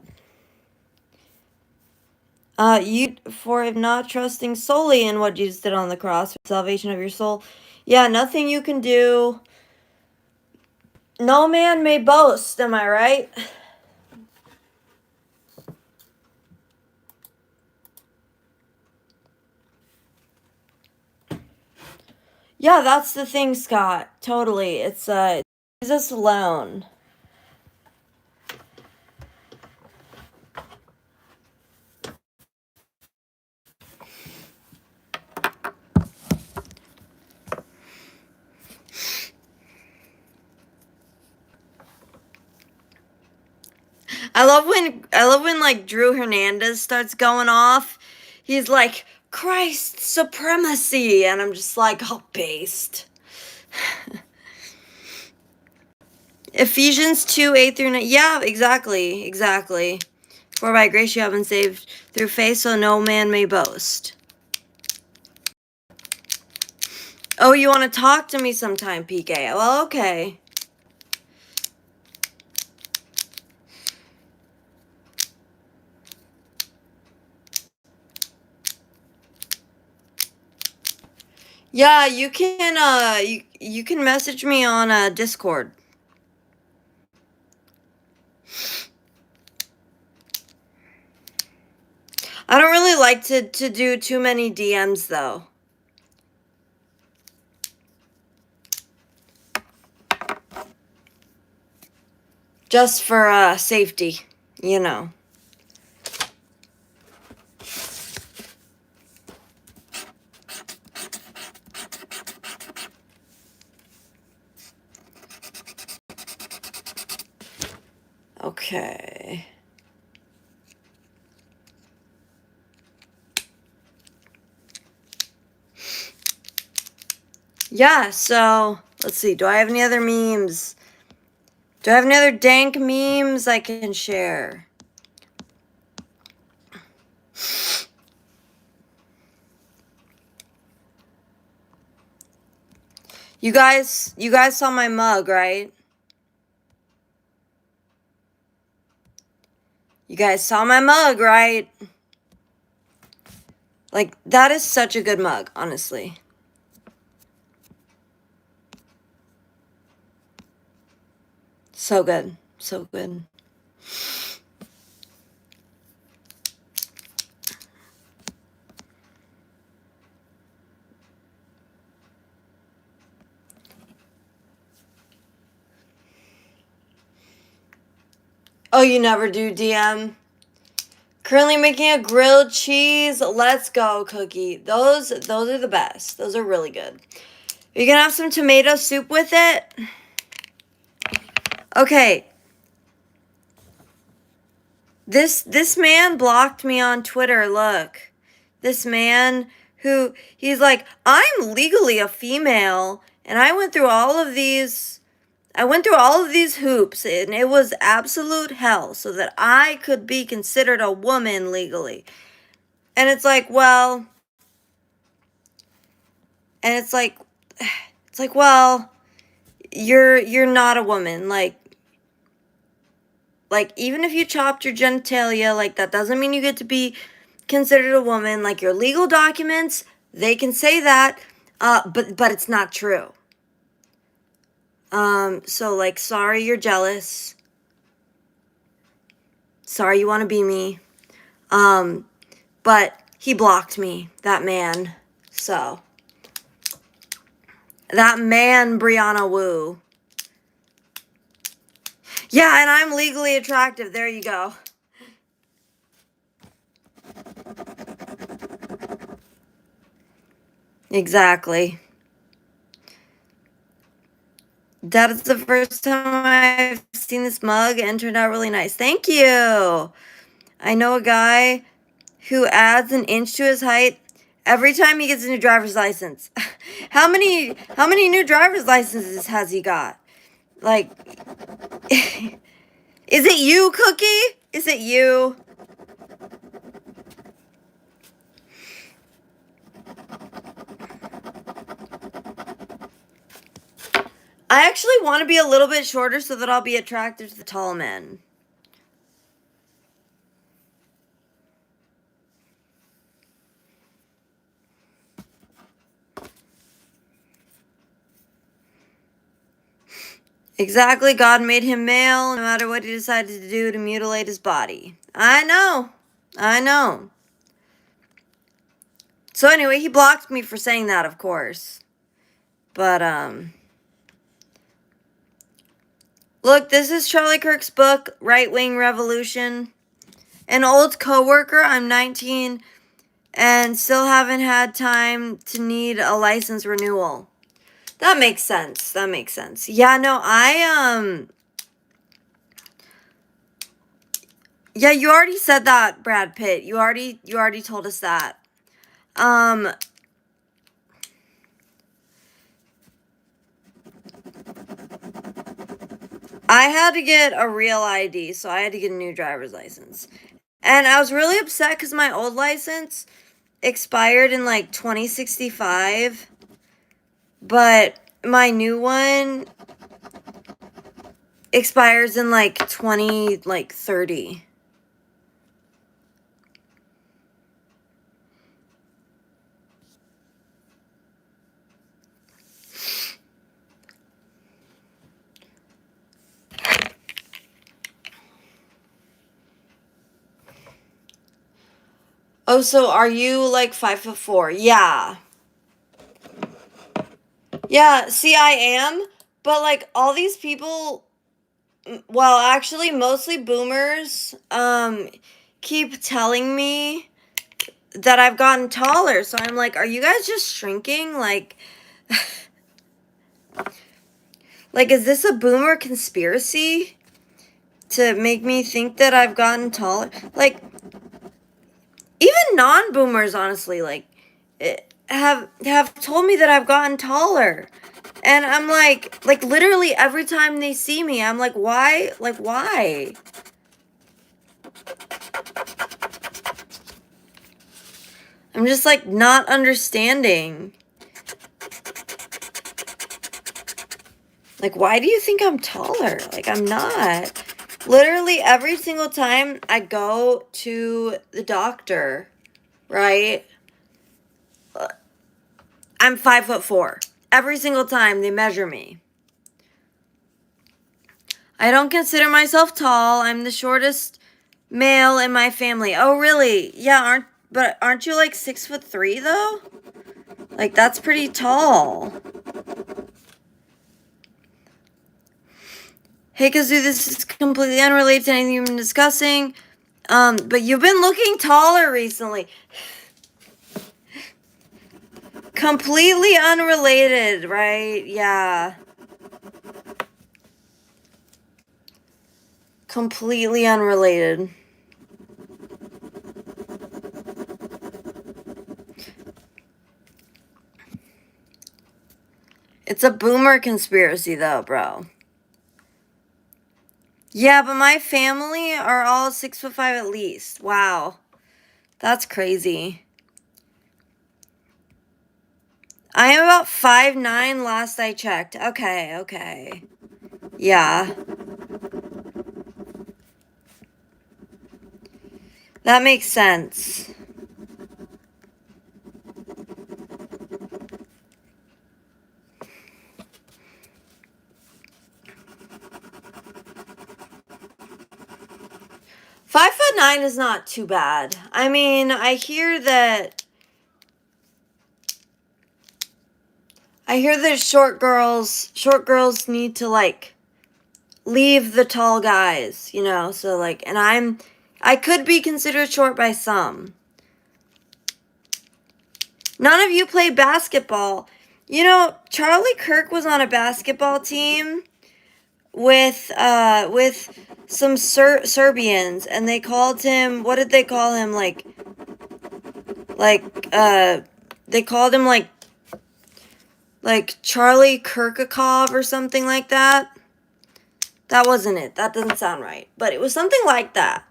You for not trusting solely in what Jesus did on the cross for the salvation of your soul. Yeah, nothing you can do. No man may boast, am I right? Yeah, that's the thing, Scott. Totally. It's Jesus alone. I love when like Drew Hernandez starts going off. He's like Christ supremacy, and I'm just like, oh, based. Ephesians 2:8-9. Yeah, exactly. For by grace you have been saved through faith, so no man may boast. Oh, you want to talk to me sometime, PK? Well, okay. Yeah, you can you can message me on Discord. I don't really like to do too many DMs though. Just for safety, you know. Okay. Yeah, so let's see. Do I have any other memes? Do I have any other dank memes I can share? You guys saw my mug, right? You guys saw my mug, right? Like, that is such a good mug, honestly. So good. So good. Oh, you never do DM? Currently making a grilled cheese. Let's go, Cookie. Those are the best. Those are really good. Are you gonna have some tomato soup with it? Okay. This man blocked me on Twitter. Look. This man who he's like, I'm legally a female, and I went through all of these hoops, and it was absolute hell so that I could be considered a woman legally. And it's like, well, and it's like well, you're not a woman. Like even if you chopped your genitalia, like that doesn't mean you get to be considered a woman. Like your legal documents, they can say that, but it's not true. So like, sorry you're jealous. Sorry you want to be me. But he blocked me, that man. So that man, Brianna Wu. Yeah, and I'm legally attractive. There you go. Exactly. That is the first time I've seen this mug and turned out really nice. Thank you. I know a guy who adds an inch to his height every time he gets a new driver's license. How many new driver's licenses has he got? Like, is it you, Cookie? Is it you? I actually want to be a little bit shorter so that I'll be attracted to the tall men. Exactly, God made him male no matter what he decided to do to mutilate his body. I know. I know. So anyway, he blocked me for saying that, of course. But, look, this is Charlie Kirk's book, Right Wing Revolution. An old coworker, I'm 19, and still haven't had time to need a license renewal. That makes sense. That makes sense. Yeah, no, yeah, you already said that, Brad Pitt. You already told us that. I had to get a real ID, so I had to get a new driver's license. And I was really upset because my old license expired in like 2065, but my new one expires in like 30. Oh, so are you like 5'4"? Yeah. Yeah, see, I am, but like all these people, well, actually, mostly boomers, keep telling me that I've gotten taller. So I'm like, are you guys just shrinking? Like, like, is this a boomer conspiracy to make me think that I've gotten taller? Like, even non-boomers, honestly, like, have told me that I've gotten taller. And I'm like literally every time they see me, I'm like, why? Like, why? I'm just like not understanding. Like, why do you think I'm taller? Like, I'm not. Literally every single time I go to the doctor, right? I'm 5'4". Every single time they measure me. I don't consider myself tall. I'm the shortest male in my family. Oh, really? Yeah, aren't you like 6'3" though? Like, that's pretty tall. Hey, Kazoo, this is completely unrelated to anything you've been discussing. But you've been looking taller recently. Completely unrelated, right? Yeah. Completely unrelated. It's a boomer conspiracy, though, bro. Yeah, but my family are all 6'5" at least. Wow. That's crazy. I am about 5'9" last I checked. Okay, okay. Yeah. That makes sense. Five foot 9 is not too bad. I mean, I hear that short girls need to like leave the tall guys, you know? So like, and I could be considered short by some. None of you play basketball. You know, Charlie Kirk was on a basketball team with some Serbians, and they called him, what did they call him? They called him like Charlie Kirkakov or something like that. That wasn't it. That doesn't sound right. But it was something like that.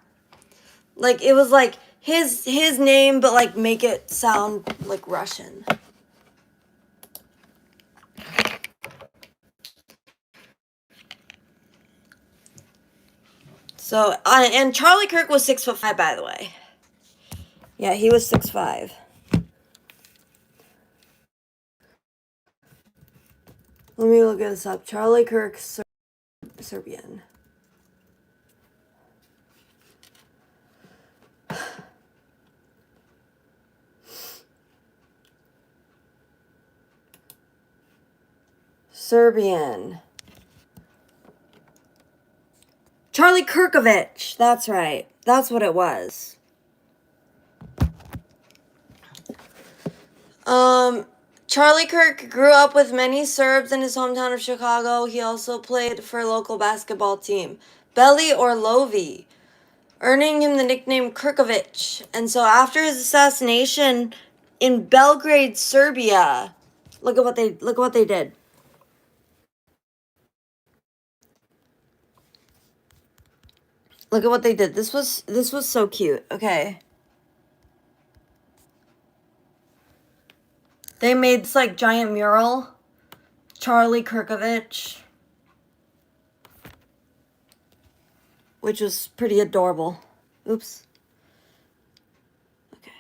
Like, it was like his name, but like make it sound like Russian. So, and Charlie Kirk was 6'5", by the way. Yeah, he was 6'5". Let me look this up. Charlie Kirk, Serbian. Serbian. Charlie Kirkovich. That's right. That's what it was. Charlie Kirk grew up with many Serbs in his hometown of Chicago. He also played for a local basketball team, Beli Orlovi, earning him the nickname Kirkovich. And so after his assassination in Belgrade, Serbia, look at what they did. Look at what they did. This was so cute. Okay. They made this like giant mural. Charlie Kirkovich. Which was pretty adorable. Oops. Okay.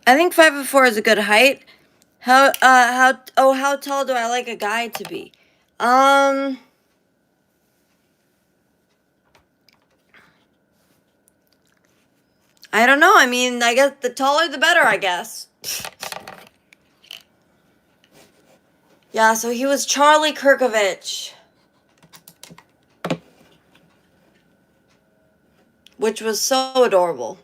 I think 5'4" is a good height. How tall do I like a guy to be? I don't know. I mean, I guess the taller the better, I guess. Yeah, so he was Charlie Kirkovich. Which was so adorable.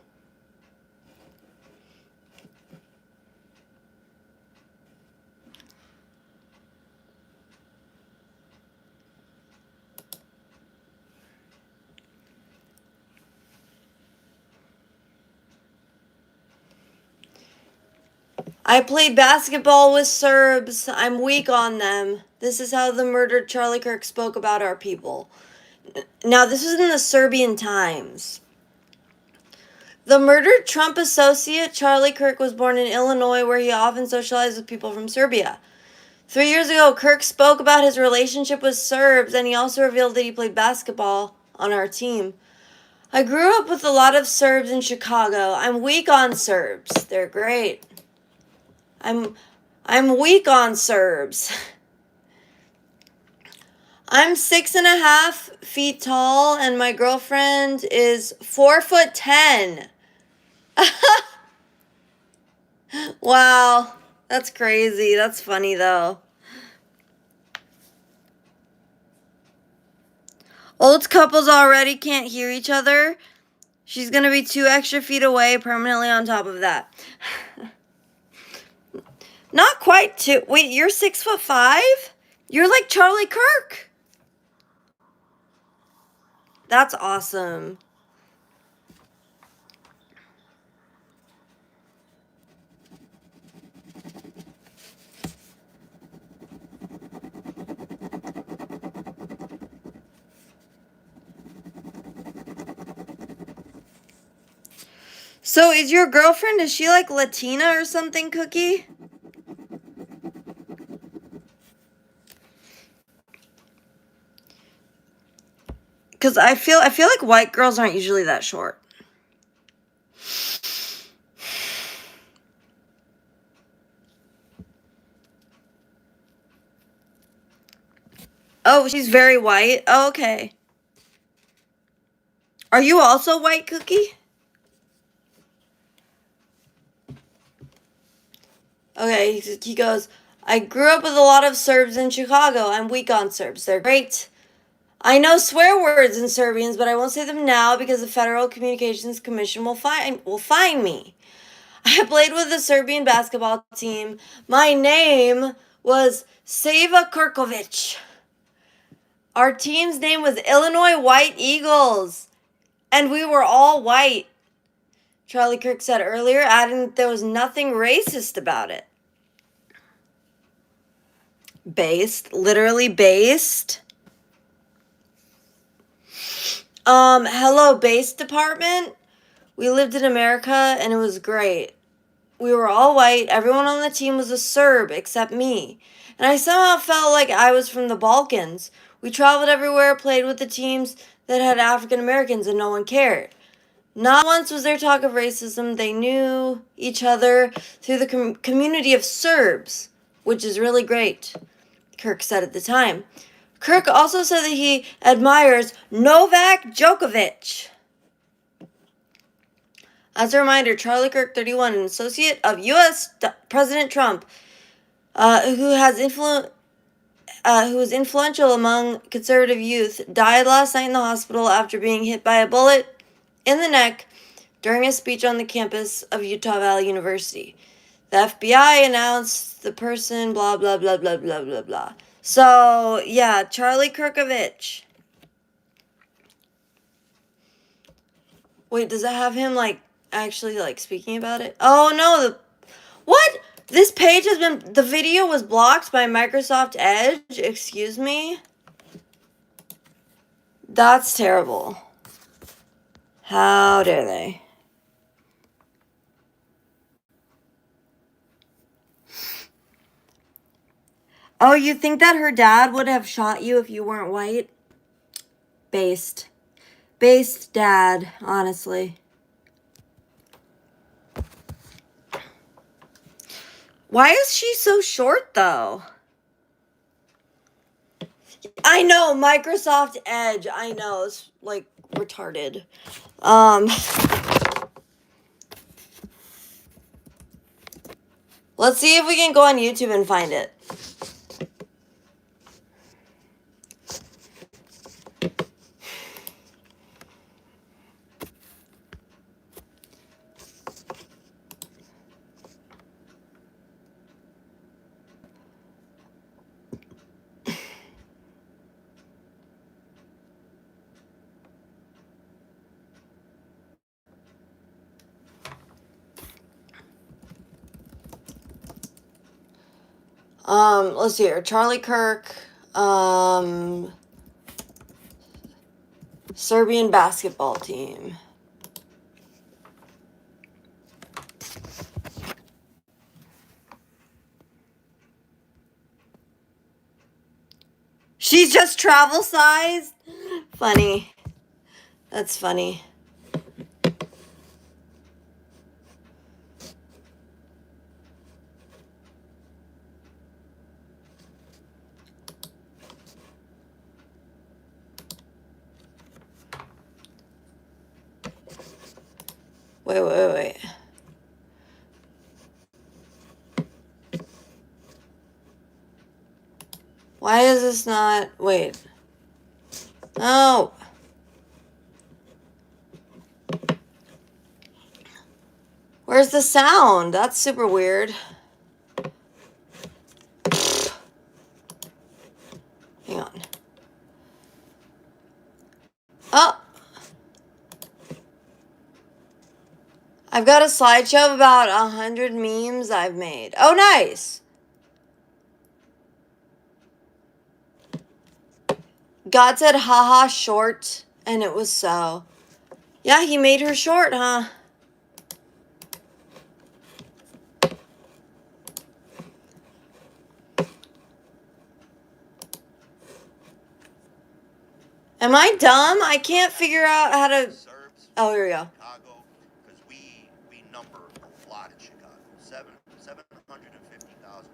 I played basketball with Serbs. I'm weak on them. This is how the murdered Charlie Kirk spoke about our people. Now, this was in the Serbian Times. The murdered Trump associate, Charlie Kirk, was born in Illinois, where he often socialized with people from Serbia. 3 years ago, Kirk spoke about his relationship with Serbs, and he also revealed that he played basketball on our team. I grew up with a lot of Serbs in Chicago. I'm weak on Serbs. They're great. I'm weak on Serbs. I'm 6.5 feet tall, and my girlfriend is 4'10". Wow, that's crazy. That's funny though. Old couples already can't hear each other. She's gonna be 2 extra feet away permanently on top of that. Not quite 2. Wait, you're 6'5"? You're like Charlie Kirk. That's awesome. So is your girlfriend, is she like Latina or something, Cookie? Because I feel like white girls aren't usually that short. Oh, she's very white? Oh, okay. Are you also white, Cookie? Okay, he goes, I grew up with a lot of Serbs in Chicago. I'm weak on Serbs. They're great. I know swear words in Serbians, but I won't say them now because the Federal Communications Commission will fine me. I played with the Serbian basketball team. My name was Sava Kurkovic. Our team's name was Illinois White Eagles, and we were all white, Charlie Kirk said earlier, adding that there was nothing racist about it. Based, literally based. Hello, base department. We lived in America and it was great. We were all white. Everyone on the team was a Serb except me. And I somehow felt like I was from the Balkans. We traveled everywhere, played with the teams that had African Americans, and no one cared. Not once was there talk of racism. They knew each other through the community of Serbs, which is really great, Kirk said at the time. Kirk also said that he admires Novak Djokovic. As a reminder, Charlie Kirk, 31, an associate of U.S. President Trump, who was influential among conservative youth, died last night in the hospital after being hit by a bullet in the neck during a speech on the campus of Utah Valley University. The FBI announced the person, blah, blah, blah, blah, blah, blah, blah. So, yeah, Charlie Kirkovich. Wait, does it have him, actually, speaking about it? Oh, no, what? This page the video was blocked by Microsoft Edge? Excuse me? That's terrible. How dare they? Oh, you think that her dad would have shot you if you weren't white? Based dad, honestly. Why is she so short, though? I know, Microsoft Edge. I know, it's, retarded. Let's see if we can go on YouTube and find it. Let's see here. Charlie Kirk, Serbian basketball team. She's just travel sized? Funny. That's funny. Wait. Why is this not... Wait. Oh. Where's the sound? That's super weird. Hang on. Oh. I've got a slideshow of about 100 memes I've made. Oh, nice. God said, haha, short. And it was so. Yeah, he made her short, huh? Am I dumb? I can't figure out how to... Oh, here we go. Because we number a lot in Chicago. 750,000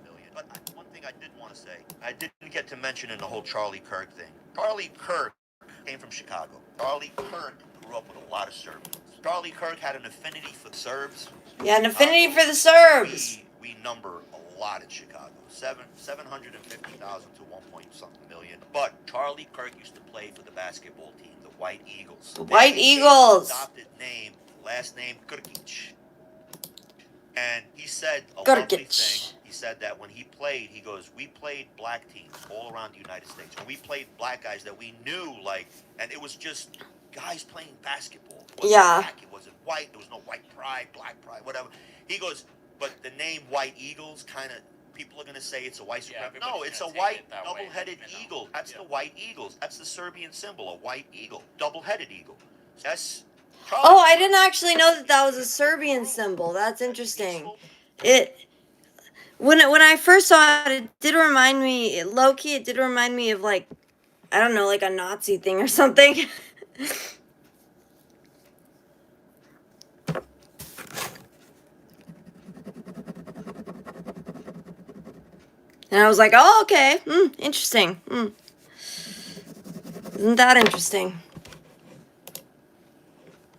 million. But one thing I did want to say, I didn't get to mention in the whole Charlie Kirk thing. Charlie Kirk came from Chicago. Charlie Kirk grew up with a lot of Serbians. Charlie Kirk had an affinity for the Serbs. Yeah, an affinity for the Serbs. We number a lot in Chicago. 750,000 to 1 point something million. But Charlie Kirk used to play for the basketball team, the White Eagles. The White Eagles. Adopted name, last name Krkic. And he said a Krkic. lovely thing. He said that when he played, he goes, we played black teams all around the United States. And we played black guys that we knew, like, and it was just guys playing basketball. It wasn't black, it wasn't white. There was no white pride, black pride, whatever. He goes, but the name White Eagles kind of, people are going to say it's a white supremacy. No, it's a white double-headed eagle. That's the White Eagles. That's the Serbian symbol, a white eagle, double-headed eagle. Yes. Oh, I didn't actually know that that was a Serbian symbol. That's interesting. When I first saw it, it did remind me, low-key, it did remind me of, like, I don't know, like a Nazi thing or something. And I was like, oh, okay, interesting. Isn't that interesting?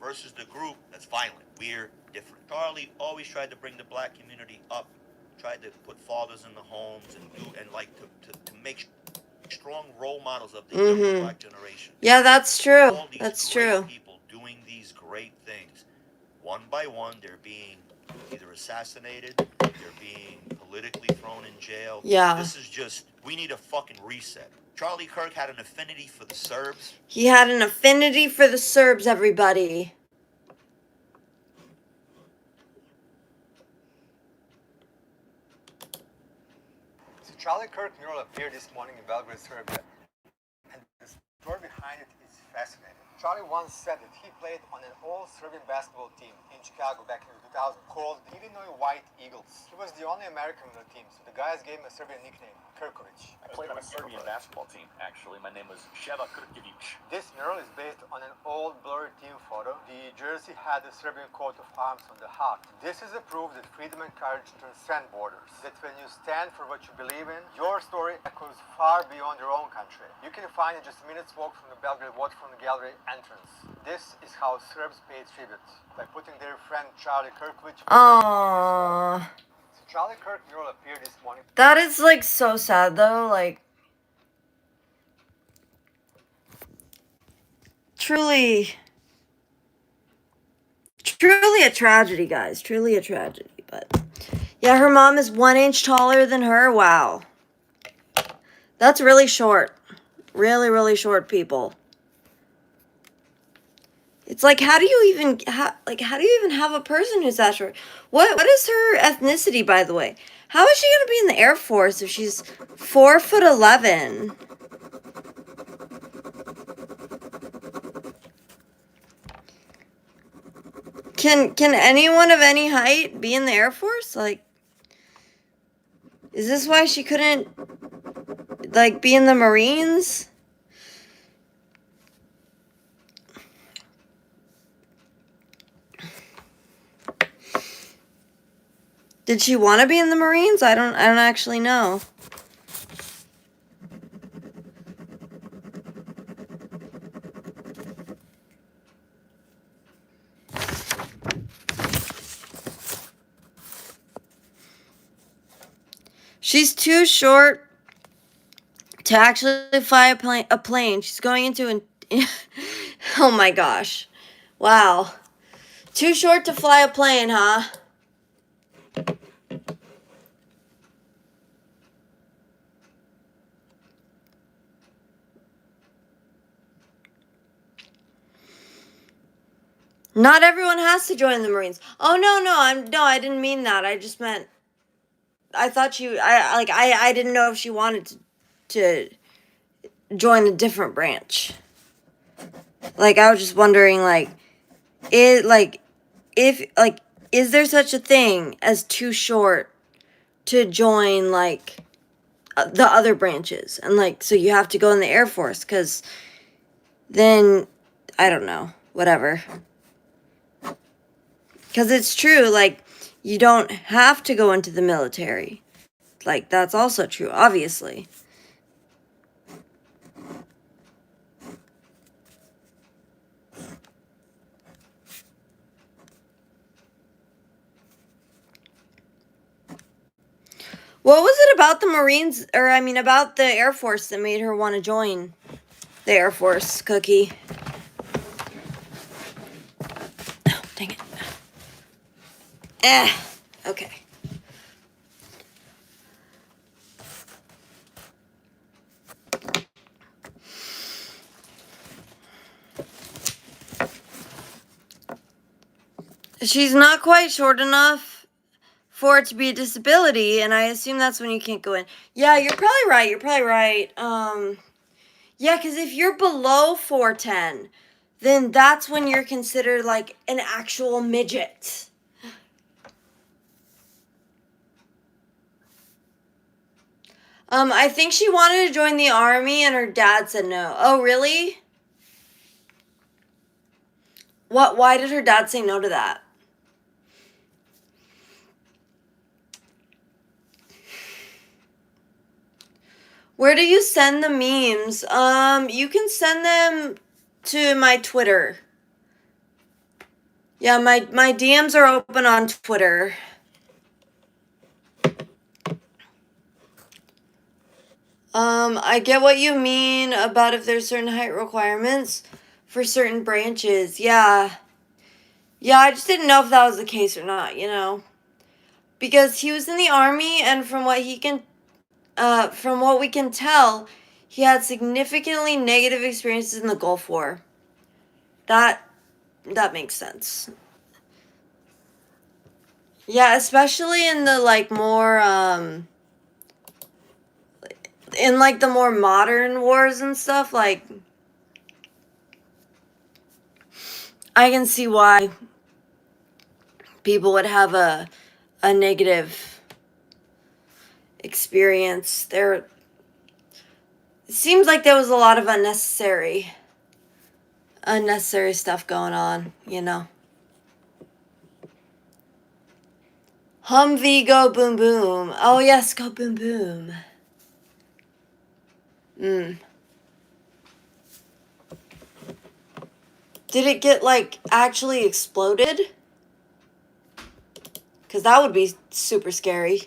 Versus the group that's violent. We're different. Charlie always tried to bring the black community up, tried to put fathers in the homes and to make strong role models of the younger black generation. Yeah, that's true. All these that's great true. People doing these great things. One by one, they're being either assassinated, they're being politically thrown in jail. Yeah. This is just, we need a fucking reset. Charlie Kirk had an affinity for the Serbs. He had an affinity for the Serbs, everybody. So Charlie Kirk mural appeared this morning in Belgrade, Serbia, and the story behind it is fascinating. Charlie once said that he played on an all-Serbian basketball team in Chicago back in 2000 called the Illinois White Eagles. He was the only American on the team, so the guys gave him a Serbian nickname, Kirkovic. I played on a Serbian basketball team, actually. My name was Sheva Krkic. This mural is based on an old blurry team photo. The jersey had the Serbian coat of arms on the heart. This is a proof that freedom and courage transcend borders. That when you stand for what you believe in, your story echoes far beyond your own country. You can find it just a minute's walk from the Belgrade Waterfront Gallery entrance. This is how Serbs pay tribute, by putting their friend Charlie Kirkovic. Aww. So Charlie Kirk mural appeared this morning. That is, like, so sad, though. Like, truly a tragedy, guys. Truly a tragedy. But, yeah, her mom is 1 inch taller than her. Wow. That's really short. Really, really short, people. It's like, how do you even have a person who's that short? What is her ethnicity, by the way? How is she gonna be in the Air Force if she's 4'11"? Can anyone of any height be in the Air Force? Like, is this why she couldn't, like, be in the Marines? Did she want to be in the Marines? I don't actually know. She's too short to actually fly a plane. She's going into an oh my gosh. Wow. Too short to fly a plane, huh? Not everyone has to join the Marines. Oh no, I didn't mean that. I just meant I thought I didn't know if she wanted to join a different branch. Like, I was just wondering, like, is there such a thing as too short to join, like, the other branches? And, like, so you have to go in the Air Force, because then, I don't know, whatever. Because it's true, like, you don't have to go into the military. Like, that's also true, obviously. What was it about the Marines, or I mean about the Air Force that made her want to join the Air Force, Cookie? Oh, dang it. Okay. She's not quite short enough for it to be a disability, and I assume that's when you can't go in. Yeah, you're probably right. You're probably right. Yeah, because if you're below 4'10", then that's when you're considered like an actual midget. I think she wanted to join the army, and her dad said no. Oh, really? What? Why did her dad say no to that? Where do you send the memes? You can send them to my Twitter. Yeah, my DMs are open on Twitter. I get what you mean about if there's certain height requirements for certain branches. Yeah. Yeah, I just didn't know if that was the case or not, you know. Because he was in the army, and from what we can tell, he had significantly negative experiences in the Gulf War. That makes sense. Yeah, especially in the like more in like the more modern wars and stuff, like I can see why people would have a negative experience. It seems like there was a lot of unnecessary stuff going on, you know. Humvee, go boom boom. Oh yes, go boom boom. Did it get like actually exploded? Because that would be super scary.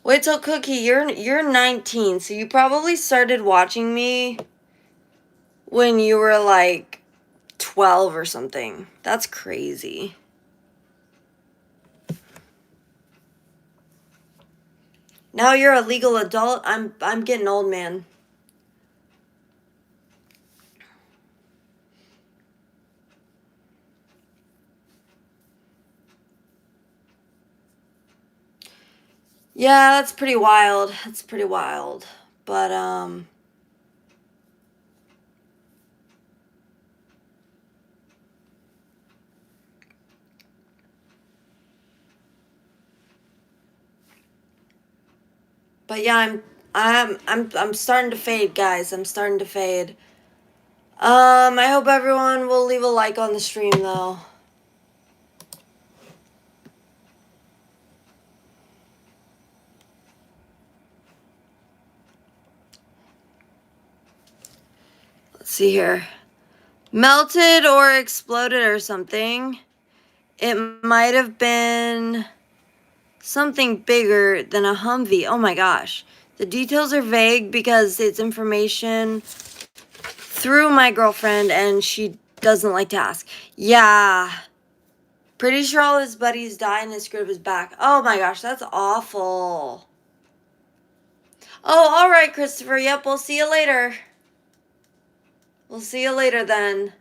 Wait till Cookie, you're 19, so you probably started watching me when you were like 12 or something. That's crazy. Now you're a legal adult. I'm getting old, man. Yeah, that's pretty wild. That's pretty wild. But yeah, I'm starting to fade, guys. I'm starting to fade. I hope everyone will leave a like on the stream though. Let's see here. Melted or exploded or something. It might have been something bigger than a Humvee. Oh my gosh. The details are vague because it's information through my girlfriend and she doesn't like to ask. Yeah. Pretty sure all his buddies died and his screwed his back. Oh my gosh, that's awful. Oh, all right, Christopher. Yep, we'll see you later. We'll see you later then.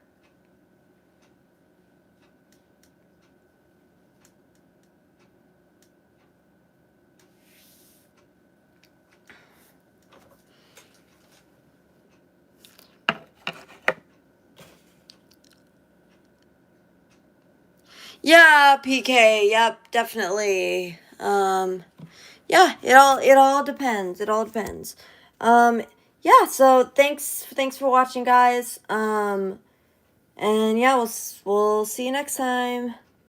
Yeah, PK. Yep, definitely. Yeah, it all depends. It all depends. Yeah, so thanks for watching, guys. And yeah, we'll see you next time.